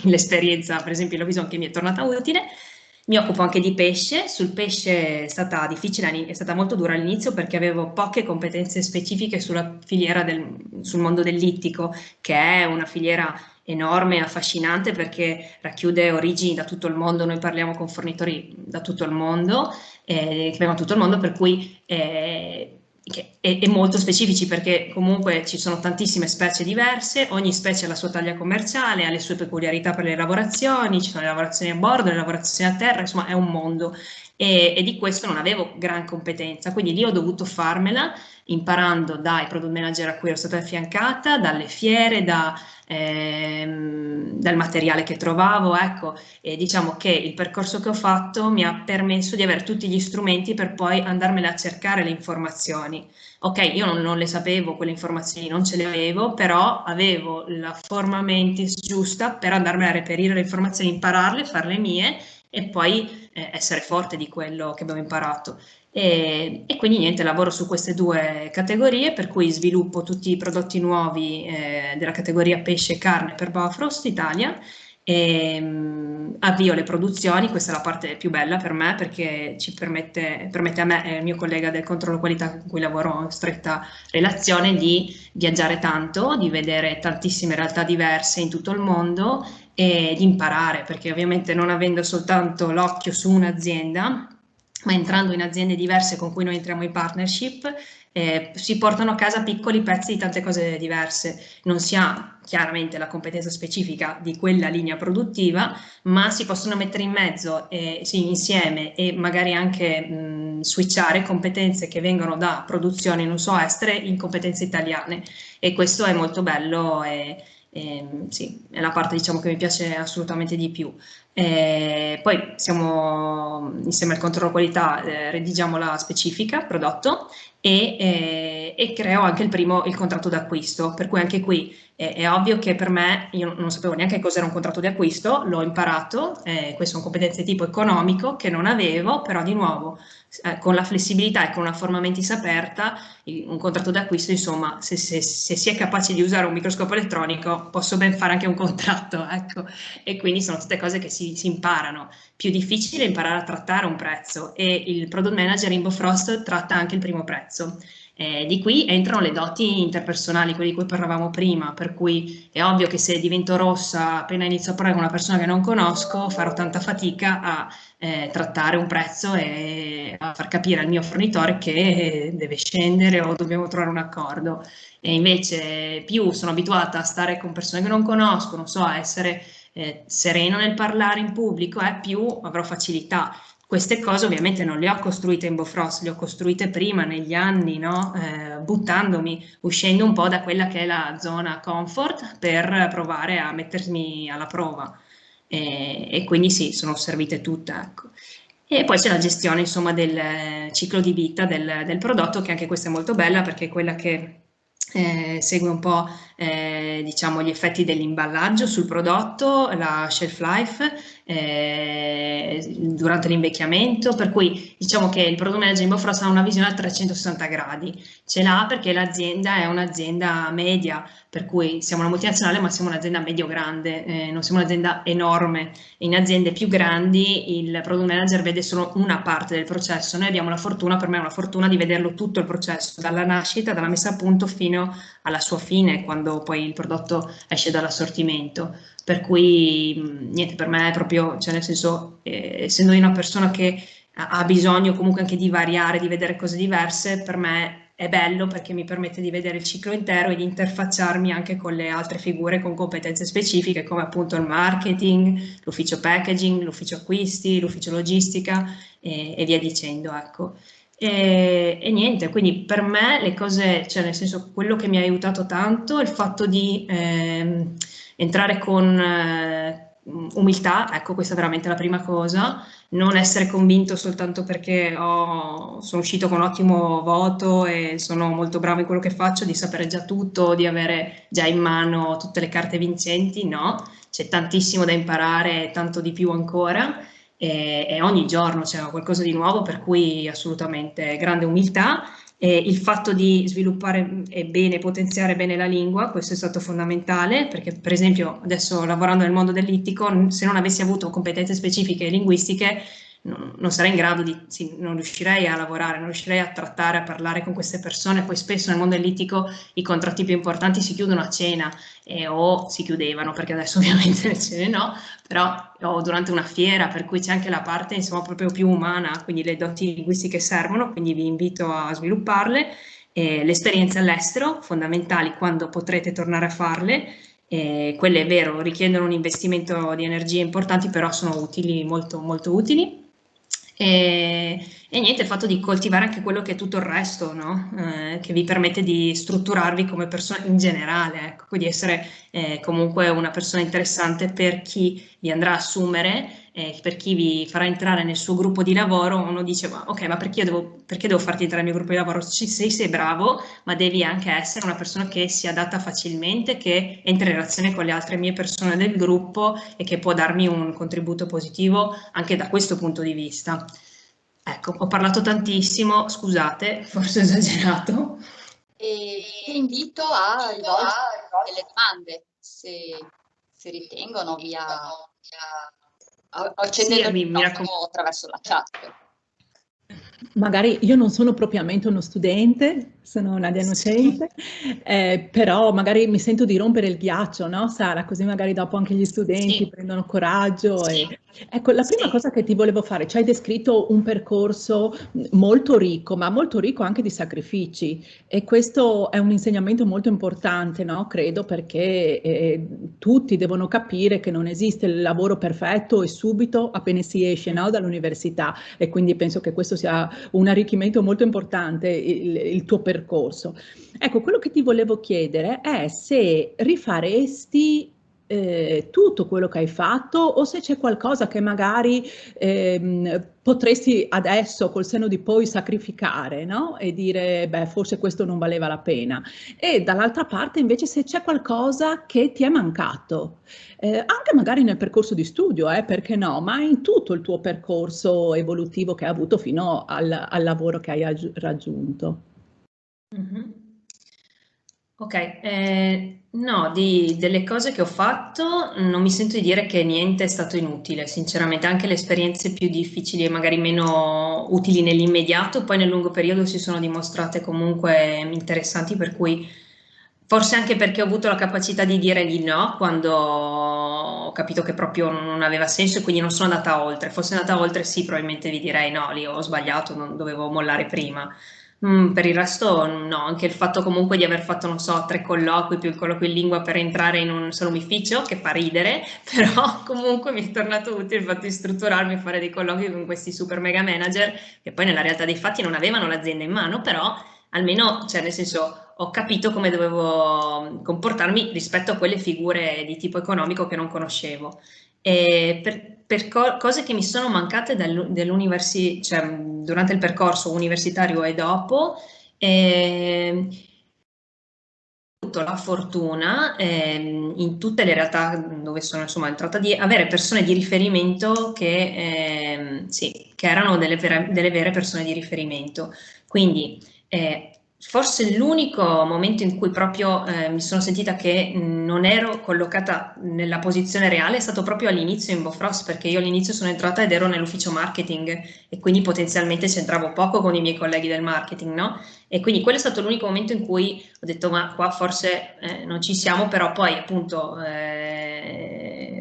l'esperienza, per esempio, l'ho visto che mi è tornata utile. Mi occupo anche di pesce, sul pesce è stata difficile, è stata molto dura all'inizio perché avevo poche competenze specifiche sulla filiera sul mondo dell'ittico, che è una filiera enorme e affascinante perché racchiude origini da tutto il mondo, noi parliamo con fornitori da tutto il mondo, che vengono da tutto il mondo, per cui è molto specifici perché comunque ci sono tantissime specie diverse, ogni specie ha la sua taglia commerciale, ha le sue peculiarità per le lavorazioni, ci sono le lavorazioni a bordo, le lavorazioni a terra, insomma è un mondo e di questo non avevo gran competenza, quindi lì ho dovuto farmela imparando dai product manager a cui ero stata affiancata, dalle fiere, dal materiale che trovavo, ecco, e diciamo che il percorso che ho fatto mi ha permesso di avere tutti gli strumenti per poi andarmene a cercare le informazioni. Ok, io non le sapevo, quelle informazioni non ce le avevo, però avevo la forma mentis giusta per andarmene a reperire le informazioni, impararle, farle mie e poi essere forte di quello che abbiamo imparato. E quindi niente, lavoro su queste due categorie, per cui sviluppo tutti i prodotti nuovi della categoria pesce e carne per Bofrost Italia e avvio le produzioni, questa è la parte più bella per me perché permette a me e al mio collega del controllo qualità con cui lavoro in stretta relazione di viaggiare tanto, di vedere tantissime realtà diverse in tutto il mondo e di imparare, perché ovviamente non avendo soltanto l'occhio su un'azienda, ma entrando in aziende diverse con cui noi entriamo in partnership, si portano a casa piccoli pezzi di tante cose diverse. Non si ha chiaramente la competenza specifica di quella linea produttiva, ma si possono mettere in mezzo, sì, insieme e magari anche switchare competenze che vengono da produzioni, non so, estere in competenze italiane. E questo è molto bello e sì, è la parte diciamo che mi piace assolutamente di più. Poi siamo insieme al controllo qualità, redigiamo la specifica prodotto e creo anche il contratto d'acquisto, per cui anche qui è ovvio che per me, io non sapevo neanche cos'era un contratto di acquisto, l'ho imparato, queste sono competenze tipo economico che non avevo, però di nuovo con la flessibilità e con una forma mentis aperta, un contratto d'acquisto, insomma, se si è capaci di usare un microscopio elettronico, posso ben fare anche un contratto, ecco. E quindi sono tutte cose che si imparano. Più difficile è imparare a trattare un prezzo e il product manager in Bofrost tratta anche il primo prezzo. Di qui entrano le doti interpersonali, quelle di cui parlavamo prima, per cui è ovvio che se divento rossa appena inizio a parlare con una persona che non conosco, farò tanta fatica a trattare un prezzo e a far capire al mio fornitore che deve scendere o dobbiamo trovare un accordo. E invece più sono abituata a stare con persone che non conosco, non so, a essere sereno nel parlare in pubblico, più avrò facilità. Queste cose ovviamente non le ho costruite in Bofrost, le ho costruite prima, negli anni, no? Buttandomi, uscendo un po' da quella che è la zona comfort per provare a mettermi alla prova. E quindi sì, sono servite tutte, ecco. E poi c'è la gestione, insomma, del ciclo di vita del prodotto, che anche questa è molto bella perché è quella che segue un po' diciamo gli effetti dell'imballaggio sul prodotto, la shelf life durante l'invecchiamento, per cui diciamo che il product manager in Bofrost ha una visione a 360 gradi, ce l'ha perché l'azienda è un'azienda media, per cui siamo una multinazionale ma siamo un'azienda medio-grande, non siamo un'azienda enorme. In aziende più grandi il product manager vede solo una parte del processo, noi abbiamo la fortuna, per me è una fortuna di vederlo tutto il processo, dalla nascita, dalla messa a punto fino alla sua fine, quando poi il prodotto esce dall'assortimento. Per cui niente, per me è proprio, cioè nel senso, essendo io una persona che ha bisogno comunque anche di variare, di vedere cose diverse, per me è bello perché mi permette di vedere il ciclo intero e di interfacciarmi anche con le altre figure con competenze specifiche come appunto il marketing, l'ufficio packaging, l'ufficio acquisti, l'ufficio logistica e via dicendo, ecco. E niente, quindi per me le cose, cioè nel senso quello che mi ha aiutato tanto è il fatto di entrare con umiltà, ecco questa è veramente la prima cosa, non essere convinto soltanto perché sono uscito con ottimo voto e sono molto bravo in quello che faccio, di sapere già tutto, di avere già in mano tutte le carte vincenti, no, c'è tantissimo da imparare, tanto di più ancora e ogni giorno c'è qualcosa di nuovo, per cui assolutamente grande umiltà. E il fatto di sviluppare bene, potenziare bene la lingua, questo è stato fondamentale, perché per esempio adesso lavorando nel mondo dell'ittico, se non avessi avuto competenze specifiche linguistiche, non sarei in grado di, sì, non riuscirei a lavorare, non riuscirei a trattare, a parlare con queste persone. Poi spesso nel mondo dell'ittico i contratti più importanti si chiudono a cena o si chiudevano, perché adesso ovviamente le cene no, però o durante una fiera, per cui c'è anche la parte insomma proprio più umana, quindi le doti linguistiche servono, quindi vi invito a svilupparle. Le esperienze all'estero, fondamentali quando potrete tornare a farle, quelle è vero, richiedono un investimento di energie importanti, però sono utili, molto, molto utili. E niente, il fatto di coltivare anche quello che è tutto il resto, no? Che vi permette di strutturarvi come persona in generale, ecco, quindi essere comunque una persona interessante per chi vi andrà a assumere, per chi vi farà entrare nel suo gruppo di lavoro. Uno dice, ma ok, ma perché devo farti entrare nel mio gruppo di lavoro? Sei bravo, ma devi anche essere una persona che si adatta facilmente, che entra in relazione con le altre mie persone del gruppo e che può darmi un contributo positivo anche da questo punto di vista. Ecco, ho parlato tantissimo, scusate, forse ho esagerato. E ti invito a rivolgere delle domande, se ritengono, Sì, accendendo il mi raccomando. microfono attraverso la chat. Magari io non sono propriamente uno studente, sono Nadia Sì, Innocente, però magari mi sento di rompere il ghiaccio, no Sara? Così magari dopo anche gli studenti sì, prendono coraggio. sì, Ecco, la prima sì. cosa che ti volevo fare, ci hai descritto un percorso molto ricco, ma molto ricco anche di sacrifici, e questo è un insegnamento molto importante, no? Credo, perché tutti devono capire che non esiste il lavoro perfetto e subito appena si esce, no, dall'università, e quindi penso che questo sia un arricchimento molto importante, il tuo percorso. Ecco, quello che ti volevo chiedere è se rifaresti tutto quello che hai fatto, o se c'è qualcosa che magari potresti adesso col senno di poi sacrificare, no? E dire, beh, forse questo non valeva la pena. E dall'altra parte invece se c'è qualcosa che ti è mancato, anche magari nel percorso di studio, perché no, ma in tutto il tuo percorso evolutivo che hai avuto fino al lavoro che hai raggiunto. Mhm. Ok, no, delle cose che ho fatto non mi sento di dire che niente è stato inutile, sinceramente, anche le esperienze più difficili e magari meno utili nell'immediato, poi nel lungo periodo si sono dimostrate comunque interessanti, per cui forse anche perché ho avuto la capacità di dire di no quando ho capito che proprio non aveva senso e quindi non sono andata oltre. Fossi andata oltre, sì, probabilmente vi direi no, lì ho sbagliato, non dovevo mollare prima. Per il resto no, anche il fatto comunque di aver fatto, non so, 3 colloqui più il colloquio in lingua per entrare in un salumificio, che fa ridere, però comunque mi è tornato utile il fatto di strutturarmi e fare dei colloqui con questi super mega manager che poi nella realtà dei fatti non avevano l'azienda in mano, però almeno, cioè nel senso, ho capito come dovevo comportarmi rispetto a quelle figure di tipo economico che non conoscevo. E per cose che mi sono mancate cioè, durante il percorso universitario e dopo, eh, avuto la fortuna, in tutte le realtà dove sono insomma entrata, di avere persone di riferimento che, sì, che erano delle vere persone di riferimento. Quindi forse l'unico momento in cui proprio mi sono sentita che non ero collocata nella posizione reale è stato proprio all'inizio in Bofrost, perché io all'inizio sono entrata ed ero nell'ufficio marketing e quindi potenzialmente c'entravo poco con i miei colleghi del marketing, no? E quindi quello è stato l'unico momento in cui ho detto ma qua forse non ci siamo, però poi appunto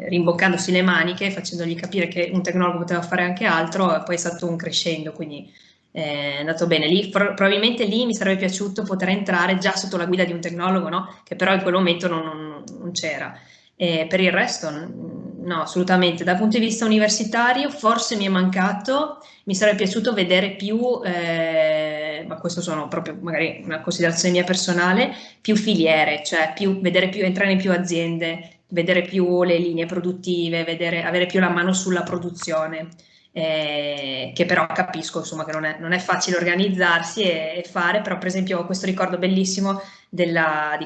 rimboccandosi le maniche, facendogli capire che un tecnologo poteva fare anche altro, poi è stato un crescendo, quindi è andato bene. Lì, probabilmente lì mi sarebbe piaciuto poter entrare già sotto la guida di un tecnologo, no? Che però in quel momento non c'era. Per il resto no, assolutamente. Dal punto di vista universitario forse mi è mancato, mi sarebbe piaciuto vedere più, ma questo sono proprio magari una considerazione mia personale, più filiere, cioè entrare in più aziende, vedere più le linee produttive, avere più la mano sulla produzione. Che però capisco insomma che non è facile organizzarsi e fare, però per esempio ho questo ricordo bellissimo di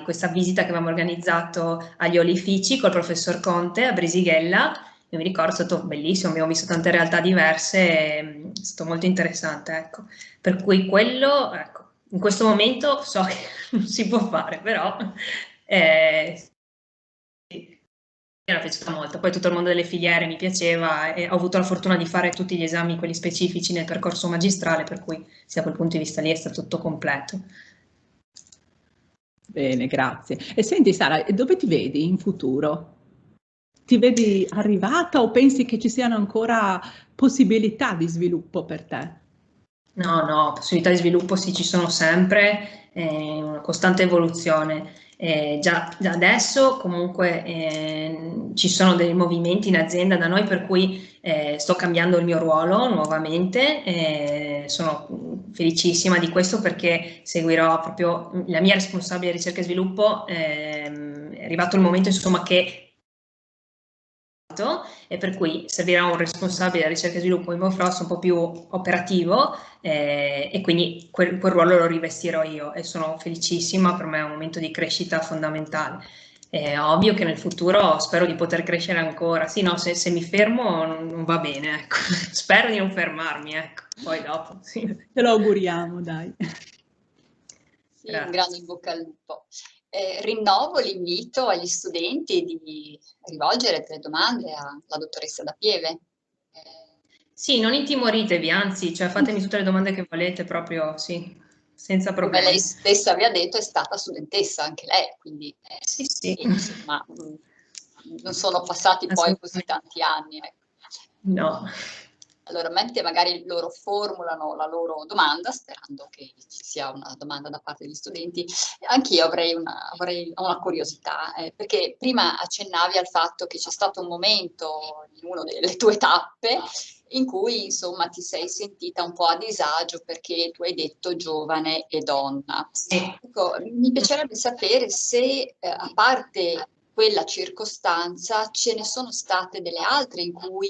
questa visita che avevamo organizzato agli olifici col professor Conte a Brisighella. Io mi ricordo, è stato bellissimo, abbiamo visto tante realtà diverse, è stato molto interessante, ecco. Per cui quello, ecco, in questo momento so che non si può fare, però sì, mi era piaciuta molto. Poi tutto il mondo delle filiere mi piaceva e ho avuto la fortuna di fare tutti gli esami, quelli specifici nel percorso magistrale, per cui sia da quel punto di vista lì è stato tutto completo. Bene, grazie. E senti Sara, dove ti vedi in futuro? Ti vedi arrivata o pensi che ci siano ancora possibilità di sviluppo per te? No, possibilità di sviluppo sì, ci sono sempre, una costante evoluzione. Già adesso comunque ci sono dei movimenti in azienda da noi per cui sto cambiando il mio ruolo nuovamente, sono felicissima di questo perché seguirò proprio la mia responsabile ricerca e sviluppo, è arrivato il momento insomma che e per cui servirà un responsabile della ricerca e sviluppo in Bofrost un po' più operativo e quindi quel ruolo lo rivestirò io e sono felicissima, per me è un momento di crescita fondamentale. È ovvio che nel futuro spero di poter crescere ancora, sì, no, se mi fermo non va bene, ecco. Spero di non fermarmi, ecco, poi dopo. Sì. Te lo auguriamo, dai. Sì, un grande in bocca al lupo. Rinnovo l'invito agli studenti di rivolgere delle domande alla dottoressa Da Pieve. Sì, non intimoritevi, anzi, cioè fatemi tutte le domande che volete, proprio sì, senza Come problemi. lei stessa vi ha detto, è stata studentessa anche lei, quindi sì. insomma, non sono passati poi così tanti anni. Ecco. No. Allora, mentre magari loro formulano la loro domanda, sperando che ci sia una domanda da parte degli studenti, anch'io avrei una curiosità, perché prima accennavi al fatto che c'è stato un momento in una delle tue tappe in cui insomma ti sei sentita un po' a disagio perché tu hai detto giovane e donna. Ecco, mi piacerebbe sapere se a parte quella circostanza ce ne sono state delle altre in cui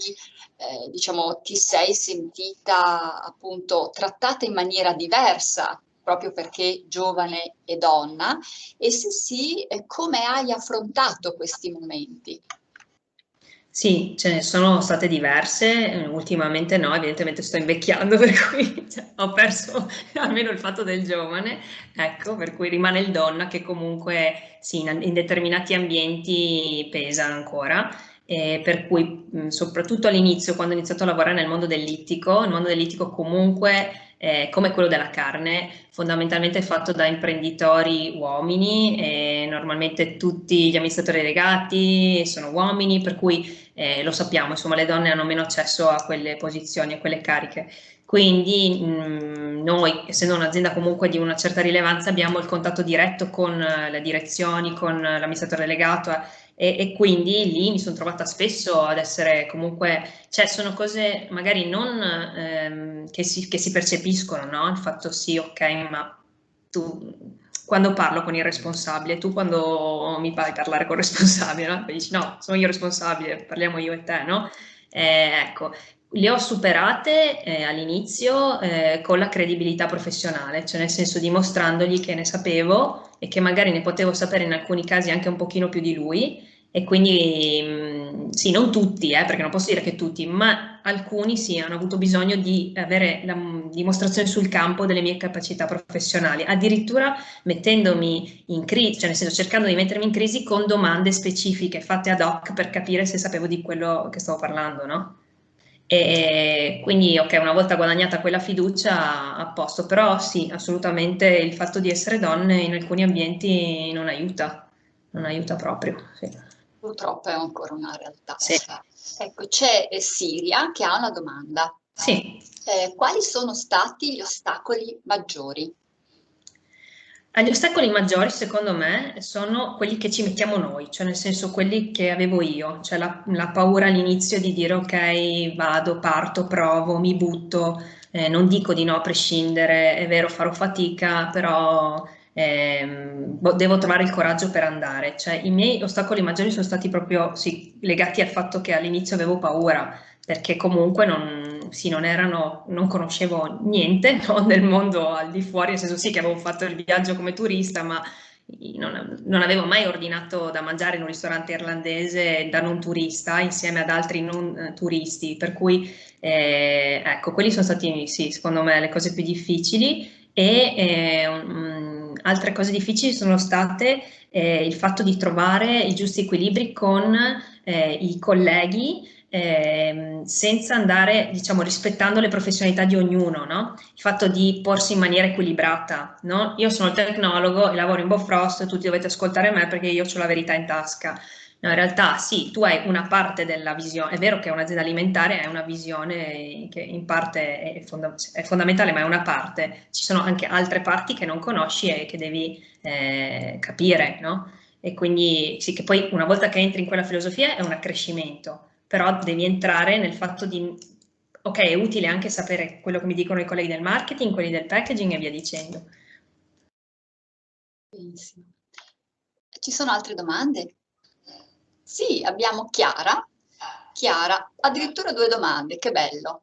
diciamo ti sei sentita appunto trattata in maniera diversa proprio perché giovane e donna, e se sì, come hai affrontato questi momenti? Sì, ce ne sono state diverse, ultimamente no, evidentemente sto invecchiando, per cui ho perso almeno il fatto del giovane, ecco, per cui rimane il donna che comunque sì, in determinati ambienti pesa ancora, per cui soprattutto all'inizio, quando ho iniziato a lavorare nel mondo il mondo dell'ittico comunque come quello della carne, fondamentalmente è fatto da imprenditori uomini e normalmente tutti gli amministratori delegati sono uomini, per cui lo sappiamo, insomma, le donne hanno meno accesso a quelle posizioni, a quelle cariche. Quindi noi, essendo un'azienda comunque di una certa rilevanza, abbiamo il contatto diretto con le direzioni, con l'amministratore delegato e quindi lì mi sono trovata spesso ad essere comunque, cioè sono cose magari non che si percepiscono, no? Il fatto sì, ok, ma tu quando parlo con il responsabile, tu quando mi fai parlare con il responsabile, no? Poi dici no, sono io responsabile, parliamo io e te, no? Ecco, le ho superate all'inizio con la credibilità professionale, cioè nel senso dimostrandogli che ne sapevo e che magari ne potevo sapere in alcuni casi anche un pochino più di lui. E quindi sì, non tutti, perché non posso dire che tutti, ma alcuni sì, hanno avuto bisogno di avere la dimostrazione sul campo delle mie capacità professionali, addirittura mettendomi in crisi, cioè nel senso cercando di mettermi in crisi con domande specifiche fatte ad hoc per capire se sapevo di quello che stavo parlando, no? E quindi, ok, una volta guadagnata quella fiducia, a posto, però sì, assolutamente il fatto di essere donne in alcuni ambienti non aiuta proprio. Sì. Purtroppo è ancora una realtà. Sì. Ecco, c'è Siria che ha una domanda. Sì. Quali sono stati gli ostacoli maggiori? Gli ostacoli maggiori, secondo me, sono quelli che ci mettiamo noi, cioè nel senso quelli che avevo io, cioè la paura all'inizio di dire ok, vado, parto, provo, mi butto, non dico di no a prescindere, è vero, farò fatica, però devo trovare il coraggio per andare. Cioè, i miei ostacoli maggiori sono stati proprio sì, legati al fatto che all'inizio avevo paura, perché comunque non conoscevo niente, no, del mondo al di fuori, nel senso sì che avevo fatto il viaggio come turista, ma non avevo mai ordinato da mangiare in un ristorante irlandese da non turista insieme ad altri non turisti, per cui ecco, quelli sono stati, sì, secondo me le cose più difficili. E altre cose difficili sono state il fatto di trovare i giusti equilibri con i colleghi senza andare, diciamo, rispettando le professionalità di ognuno, no? Il fatto di porsi in maniera equilibrata, no? Io sono il tecnologo e lavoro in Bofrost, tutti dovete ascoltare me perché io ho la verità in tasca. No, in realtà sì, tu hai una parte della visione, è vero che un'azienda alimentare è una visione che in parte è fondamentale, ma è una parte, ci sono anche altre parti che non conosci e che devi capire, no? E quindi sì, che poi una volta che entri in quella filosofia è un accrescimento, però devi entrare nel fatto di, ok, è utile anche sapere quello che mi dicono i colleghi del marketing, quelli del packaging e via dicendo. Benissimo. Ci sono altre domande? Sì, abbiamo Chiara. Chiara, addirittura 2 domande, che bello.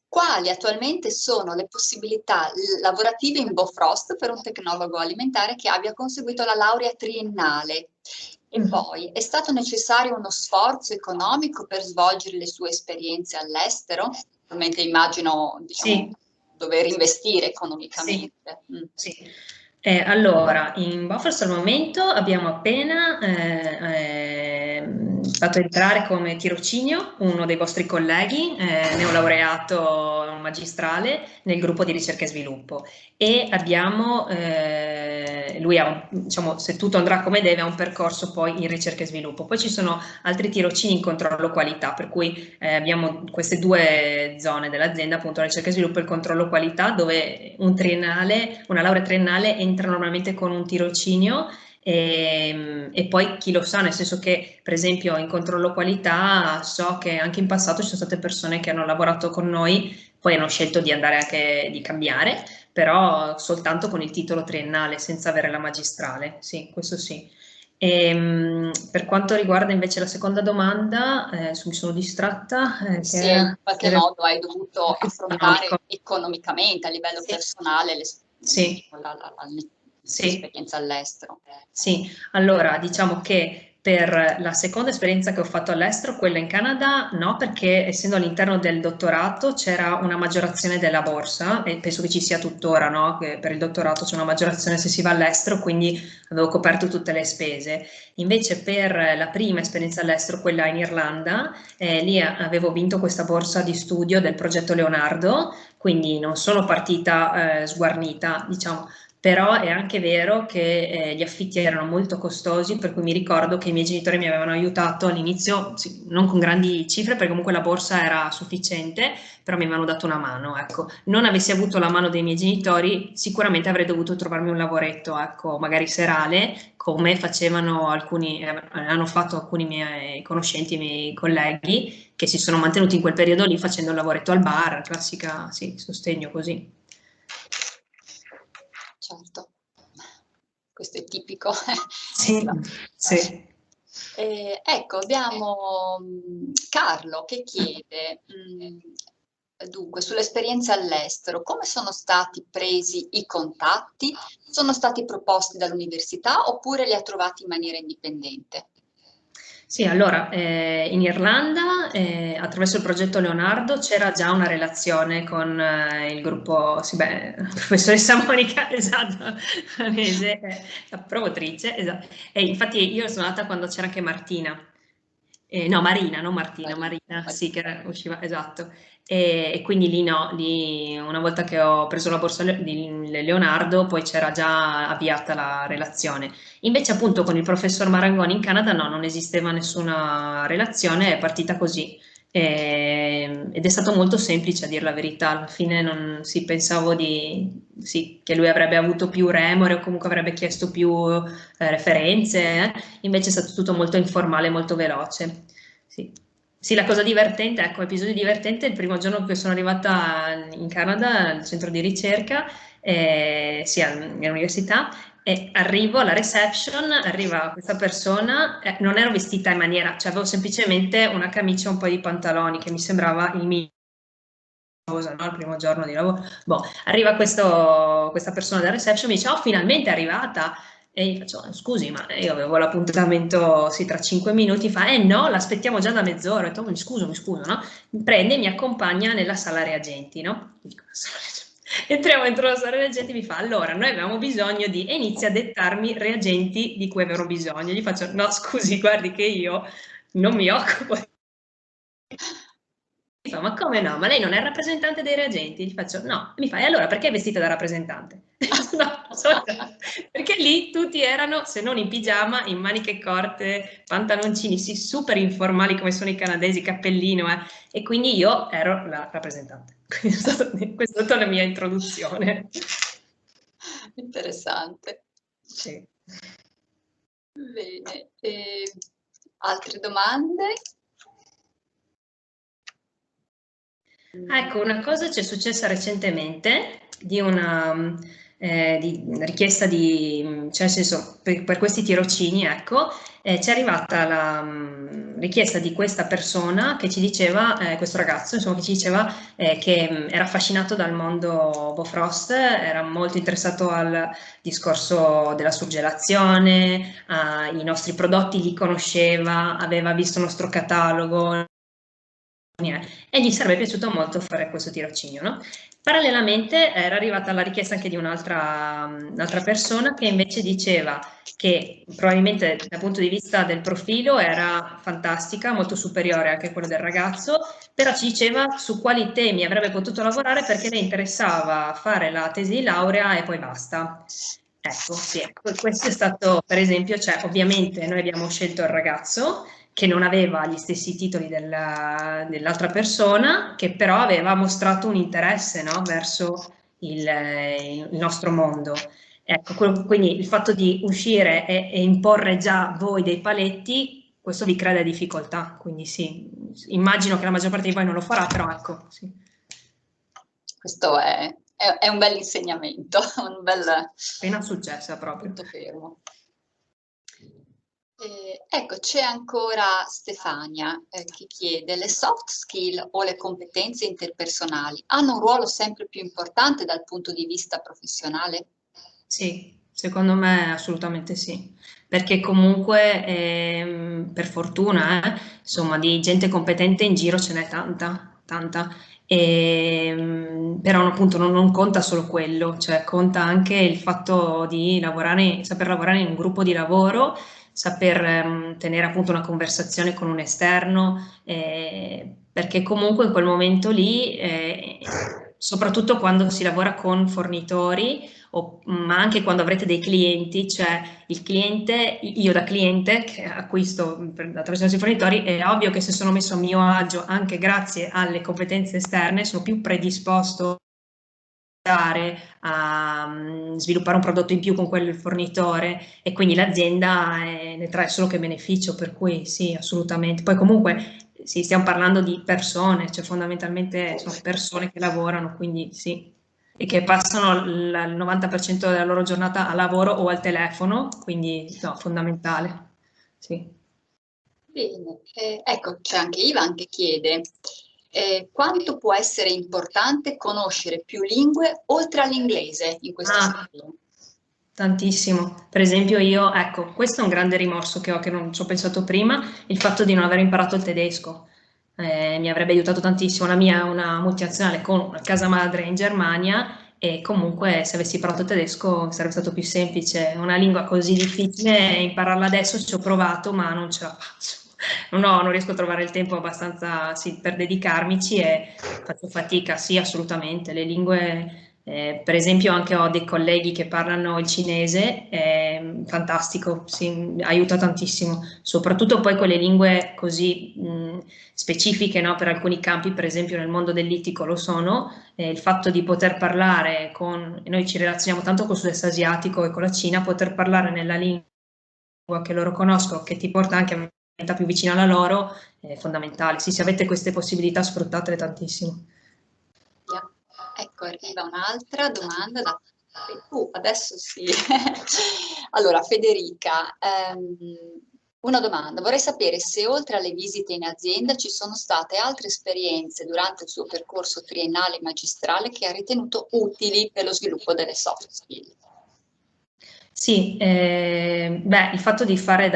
Quali attualmente sono le possibilità lavorative in Bofrost per un tecnologo alimentare che abbia conseguito la laurea triennale? E poi, è stato necessario uno sforzo economico per svolgere le sue esperienze all'estero? Ovviamente immagino, diciamo, Sì. dover investire economicamente. Sì. Allora, in Buffers al momento abbiamo appena fatto entrare come tirocinio uno dei vostri colleghi, neolaureato magistrale, nel gruppo di ricerca e sviluppo e abbiamo, lui ha, diciamo, se tutto andrà come deve, ha un percorso poi in ricerca e sviluppo. Poi ci sono altri tirocini in controllo qualità, per cui abbiamo queste 2 zone dell'azienda, appunto la ricerca e sviluppo e il controllo qualità, dove una laurea triennale entra normalmente con un tirocinio e poi chi lo sa, nel senso che per esempio in controllo qualità so che anche in passato ci sono state persone che hanno lavorato con noi, poi hanno scelto di andare anche di cambiare, però soltanto con il titolo triennale, senza avere la magistrale, sì, questo sì. Per quanto riguarda invece la seconda domanda, mi sono distratta. Se Che in qualche modo hai dovuto affrontare economico. economicamente a livello Sì. personale Sì. Sì. l'esperienza all'estero. Sì, allora diciamo che per la seconda esperienza che ho fatto all'estero, quella in Canada, no, perché essendo all'interno del dottorato c'era una maggiorazione della borsa e penso che ci sia tuttora, no, che per il dottorato c'è una maggiorazione se si va all'estero, quindi avevo coperto tutte le spese. Invece per la prima esperienza all'estero, quella in Irlanda, lì avevo vinto questa borsa di studio del progetto Leonardo, quindi non sono partita sguarnita, diciamo. Però è anche vero che gli affitti erano molto costosi, per cui mi ricordo che i miei genitori mi avevano aiutato all'inizio, sì, non con grandi cifre, perché comunque la borsa era sufficiente, però mi avevano dato una mano, ecco. Non avessi avuto la mano dei miei genitori, sicuramente avrei dovuto trovarmi un lavoretto, ecco, magari serale, come facevano hanno fatto alcuni miei conoscenti, i miei colleghi, che si sono mantenuti in quel periodo lì facendo il lavoretto al bar, classica, sì, sostegno così. Certo, questo è tipico. Sì, sì. Ecco, abbiamo Carlo che chiede, Dunque, sulle esperienze all'estero, come sono stati presi i contatti? Sono stati proposti dall'università oppure li ha trovati in maniera indipendente? Sì, allora, in Irlanda, attraverso il progetto Leonardo, c'era già una relazione con il gruppo, sì, beh, professoressa Monica, esatto, Mese, la promotrice, esatto. E infatti io sono andata quando c'era anche Martina. No, Marina, non Martina, Marina, sì, che usciva, esatto. E quindi lì no, lì una volta che ho preso la borsa di Leonardo, poi c'era già avviata la relazione. Invece appunto con il professor Marangoni in Canada no, non esisteva nessuna relazione, è partita così. Ed è stato molto semplice a dire la verità, alla fine non si pensavo sì, che lui avrebbe avuto più remore o comunque avrebbe chiesto più referenze, invece è stato tutto molto informale, molto veloce. Sì. Sì, la cosa divertente, ecco, episodio divertente, il primo giorno che sono arrivata in Canada, al centro di ricerca, sì, all'università, e arrivo alla reception, arriva questa persona, non ero vestita in maniera, cioè avevo semplicemente una camicia e un paio di pantaloni, che mi sembrava il mio, no? Il primo giorno di lavoro. Boh, arriva questa persona della reception, mi dice, oh, finalmente è arrivata. E gli faccio, scusi, ma io avevo l'appuntamento sì, tra 5 minuti, fa, no, l'aspettiamo già da mezz'ora. Ho detto, mi scuso, no? Mi prende e mi accompagna nella sala reagenti, no? Dico, entriamo dentro la sala reagenti, mi fa, allora, noi avevamo bisogno di, e inizia a dettarmi reagenti di cui avevano bisogno. Gli faccio, no, scusi, guardi che io non mi occupo di... Mi fa, ma come no? Ma lei non è il rappresentante dei reagenti? Gli faccio, no. Mi fa, e allora perché è vestita da rappresentante? No, perché lì tutti erano, se non in pigiama, in maniche corte, pantaloncini, sì, super informali come sono i canadesi, cappellino, e quindi io ero la rappresentante. Questa è stata la mia introduzione. Interessante. Sì. Bene. Altre domande? Ecco, una cosa ci è successa recentemente di una richiesta di, cioè nel senso, per questi tirocini, ecco, ci è arrivata la richiesta di questa persona che ci diceva, questo ragazzo, insomma, che ci diceva che era affascinato dal mondo Bofrost, era molto interessato al discorso della surgelazione, ai nostri prodotti li conosceva, aveva visto il nostro catalogo, e gli sarebbe piaciuto molto fare questo tirocinio, no? Parallelamente era arrivata la richiesta anche di un'altra persona che invece diceva che probabilmente dal punto di vista del profilo era fantastica, molto superiore anche a quello del ragazzo, però ci diceva su quali temi avrebbe potuto lavorare perché le interessava fare la tesi di laurea e poi basta. Ecco, sì, questo è stato, per esempio, cioè, ovviamente noi abbiamo scelto il ragazzo che non aveva gli stessi titoli dell'altra persona, che però aveva mostrato un interesse, no, verso il nostro mondo. Ecco, quindi il fatto di uscire e imporre già voi dei paletti, questo vi crea delle difficoltà, quindi sì, immagino che la maggior parte di voi non lo farà, però ecco, sì. Questo è un bel insegnamento, un bel Appena successa proprio. punto fermo. Ecco, c'è ancora Stefania che chiede: le soft skill o le competenze interpersonali hanno un ruolo sempre più importante dal punto di vista professionale? Sì, secondo me assolutamente sì, perché comunque per fortuna insomma di gente competente in giro ce n'è tanta, tanta, però appunto non conta solo quello, cioè conta anche il fatto di lavorare, saper lavorare in un gruppo di lavoro, saper tenere appunto una conversazione con un esterno, perché comunque in quel momento lì, soprattutto quando si lavora con fornitori, ma anche quando avrete dei clienti, cioè il cliente, io da cliente che acquisto attraverso i nostri fornitori, è ovvio che se sono messo a mio agio anche grazie alle competenze esterne, sono più predisposto a sviluppare un prodotto in più con quel fornitore e quindi l'azienda ne trae solo che beneficio, per cui sì, assolutamente. Poi comunque sì, stiamo parlando di persone, cioè fondamentalmente sono persone che lavorano, quindi sì, e che passano il 90% della loro giornata a lavoro o al telefono, quindi no, fondamentale. Sì. Bene, ecco, c'è anche Ivan che chiede: Quanto può essere importante conoscere più lingue oltre all'inglese in questo settore? Tantissimo. Per esempio io, ecco, questo è un grande rimorso che ho, che non ci ho pensato prima, il fatto di non aver imparato il tedesco. Mi avrebbe aiutato tantissimo. La mia è una multinazionale con una casa madre in Germania e comunque se avessi imparato il tedesco sarebbe stato più semplice. Una lingua così difficile, impararla adesso ci ho provato, ma non ce la faccio. Non riesco a trovare il tempo abbastanza per dedicarmici e faccio fatica, sì, assolutamente. Le lingue per esempio anche ho dei colleghi che parlano il cinese, è fantastico, sì, aiuta tantissimo, soprattutto poi con le lingue così specifiche, no? Per alcuni campi, per esempio nel mondo dell'ittico lo sono, il fatto di poter parlare con, noi ci relazioniamo tanto con il sud-est asiatico e con la Cina, poter parlare nella lingua che loro conoscono, che ti porta anche a una realtà più vicina alla loro, è fondamentale. Sì, se avete queste possibilità sfruttatele tantissimo. Ecco, arriva un'altra domanda da adesso sì. Allora, Federica, una domanda. Vorrei sapere se oltre alle visite in azienda ci sono state altre esperienze durante il suo percorso triennale e magistrale che ha ritenuto utili per lo sviluppo delle soft skill. Sì, il fatto di fare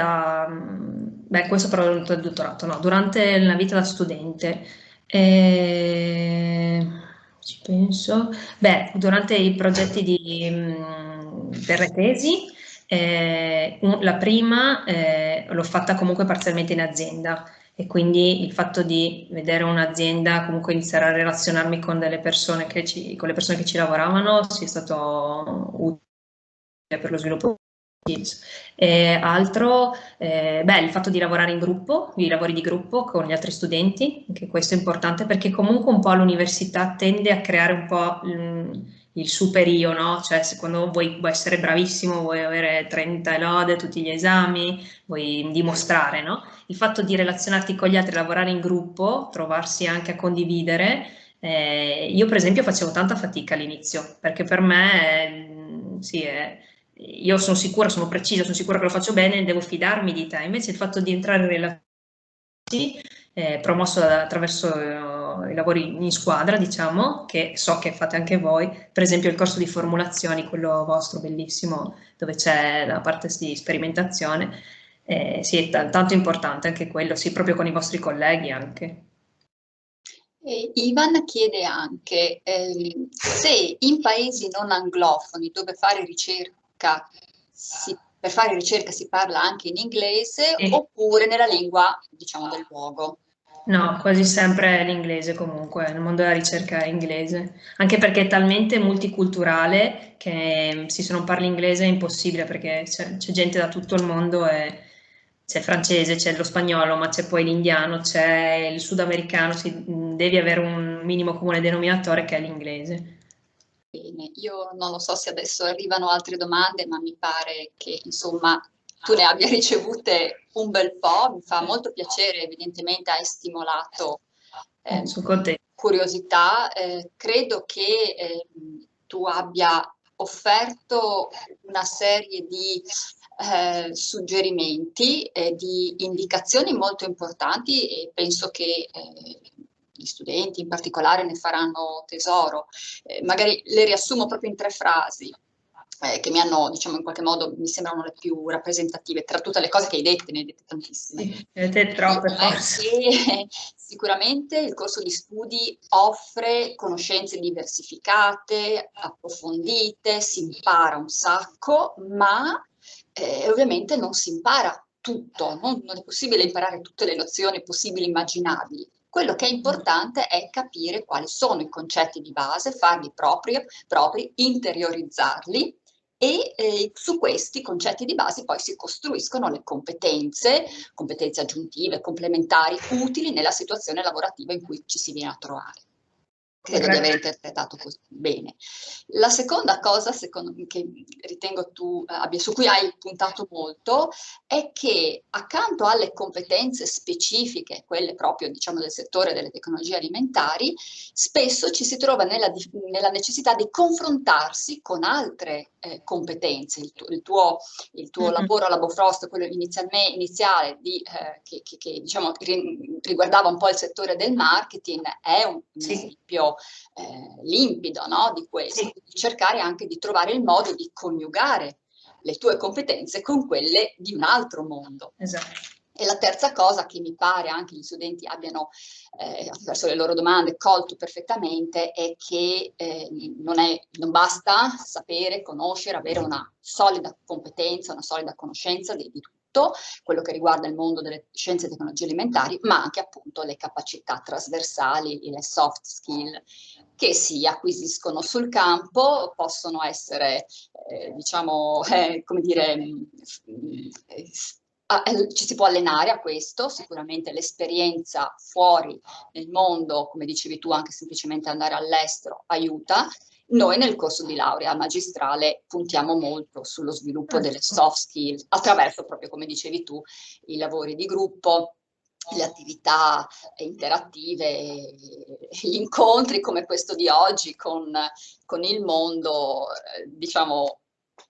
questo però durante il dottorato, no, durante la vita da studente, ci penso, durante i progetti per le tesi, la prima l'ho fatta comunque parzialmente in azienda e quindi il fatto di vedere un'azienda, comunque iniziare a relazionarmi con delle persone con le persone che ci lavoravano, sia stato utile per lo sviluppo di skills. Altro, il fatto di lavorare in gruppo, i lavori di gruppo con gli altri studenti, anche questo è importante perché comunque un po' l'università tende a creare un po' il super io, no? Cioè quando vuoi essere bravissimo, vuoi avere 30 lode, tutti gli esami, vuoi dimostrare, no? Il fatto di relazionarti con gli altri, lavorare in gruppo, trovarsi anche a condividere. Io per esempio facevo tanta fatica all'inizio perché per me io sono sicura, sono precisa, sono sicura che lo faccio bene, devo fidarmi di te. Invece il fatto di entrare in relazioni, promosso attraverso i lavori in squadra, diciamo, che so che fate anche voi, per esempio il corso di formulazioni, quello vostro bellissimo, dove c'è la parte di sperimentazione, sì, è tanto importante anche quello, sì, proprio con i vostri colleghi anche. Ivan chiede anche se in paesi non anglofoni dove fare ricerca per fare ricerca si parla anche in inglese Sì. oppure nella lingua, diciamo, del luogo. No, quasi sempre l'inglese comunque, nel mondo della ricerca è inglese, anche perché è talmente multiculturale che se non parli inglese è impossibile perché c'è gente da tutto il mondo e c'è il francese, c'è lo spagnolo, ma c'è poi l'indiano, c'è il sudamericano, devi avere un minimo comune denominatore che è l'inglese. Bene, io non lo so se adesso arrivano altre domande, ma mi pare che insomma tu ne abbia ricevute un bel po', mi fa molto piacere, evidentemente hai stimolato Sono contenta. curiosità, credo che tu abbia offerto una serie di suggerimenti e di indicazioni molto importanti e penso che gli studenti in particolare ne faranno tesoro. Magari le riassumo proprio in 3 frasi. Che mi hanno, diciamo, in qualche modo mi sembrano le più rappresentative tra tutte le cose che hai detto, ne hai dette tantissime. Sì, avete troppe forse. Sicuramente il corso di studi offre conoscenze diversificate, approfondite, si impara un sacco, ma ovviamente non si impara tutto, non è possibile imparare tutte le nozioni possibili e immaginabili. Quello che è importante è capire quali sono i concetti di base, farli propri, interiorizzarli e su questi concetti di base poi si costruiscono le competenze aggiuntive, complementari, utili nella situazione lavorativa in cui ci si viene a trovare. Credo di aver interpretato così bene. La seconda cosa che ritengo su cui hai puntato molto, è che accanto alle competenze specifiche, quelle proprio diciamo del settore delle tecnologie alimentari, spesso ci si trova nella necessità di confrontarsi con altre competenze. Il tuo lavoro a Labo Frost, quello iniziale che diciamo riguardava un po' il settore del marketing, è un esempio limpido, no, di questo, di cercare anche di trovare il modo di coniugare le tue competenze con quelle di un altro mondo. Esatto. E la terza cosa che mi pare anche gli studenti abbiano, attraverso le loro domande, colto perfettamente, è che non basta sapere, conoscere, avere una solida competenza, una solida conoscenza di tutto quello che riguarda il mondo delle scienze e tecnologie alimentari, ma anche appunto le capacità trasversali, le soft skill, che si acquisiscono sul campo, possono essere, diciamo, come dire, ci si può allenare a questo, sicuramente l'esperienza fuori nel mondo, come dicevi tu, anche semplicemente andare all'estero aiuta. Noi nel corso di laurea magistrale puntiamo molto sullo sviluppo delle soft skills, attraverso proprio, come dicevi tu, i lavori di gruppo, le attività interattive, gli incontri come questo di oggi con il mondo, diciamo,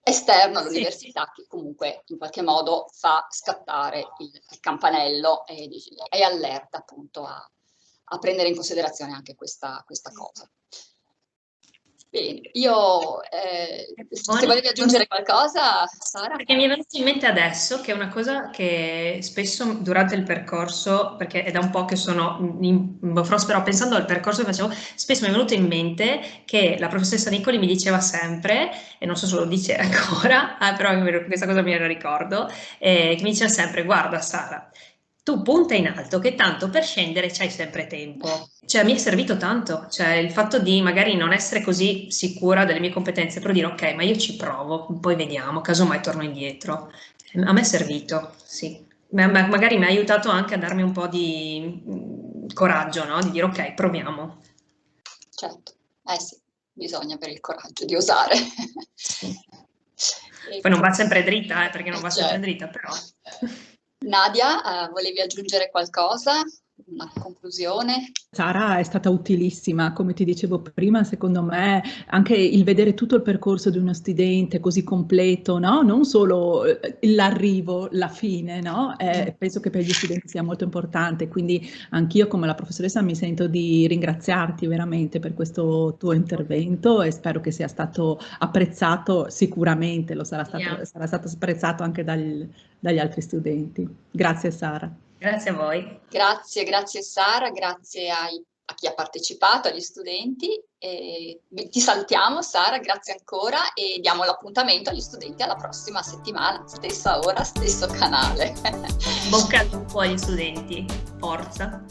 esterno all'università, che comunque in qualche modo fa scattare il campanello e allerta appunto a prendere in considerazione anche questa cosa. Bene, io se volevi aggiungere qualcosa, Sara? Perché mi è venuto in mente adesso che è una cosa che spesso durante il percorso, perché è da un po' che sono in Bofrost, però pensando al percorso che facevo, spesso mi è venuto in mente che la professoressa Nicoli mi diceva sempre, e non so se lo dice ancora, però questa cosa me la ricordo, che mi diceva sempre: guarda Sara, tu punta in alto, che tanto per scendere c'hai sempre tempo. Cioè, mi è servito tanto, cioè il fatto di magari non essere così sicura delle mie competenze, però dire ok, ma io ci provo, poi vediamo, casomai torno indietro. A me è servito, sì. Magari mi ha aiutato anche a darmi un po' di coraggio, no? Di dire ok, proviamo. Certo, sì, bisogna avere il coraggio di osare. Sì. Poi non va sempre dritta, perché non va sempre certo. dritta, però... Nadia, volevi aggiungere qualcosa? Una conclusione? Sara è stata utilissima, come ti dicevo prima, secondo me anche il vedere tutto il percorso di uno studente così completo, no? Non solo l'arrivo, la fine, no? Penso che per gli studenti sia molto importante, quindi anch'io come la professoressa mi sento di ringraziarti veramente per questo tuo intervento e spero che sia stato apprezzato, sicuramente sarà stato apprezzato anche dagli altri studenti. Grazie Sara. Grazie a voi. Grazie Sara, grazie a chi ha partecipato, agli studenti. Ti salutiamo Sara, grazie ancora e diamo l'appuntamento agli studenti alla prossima settimana, stessa ora, stesso canale. Bocca al lupo agli studenti, forza!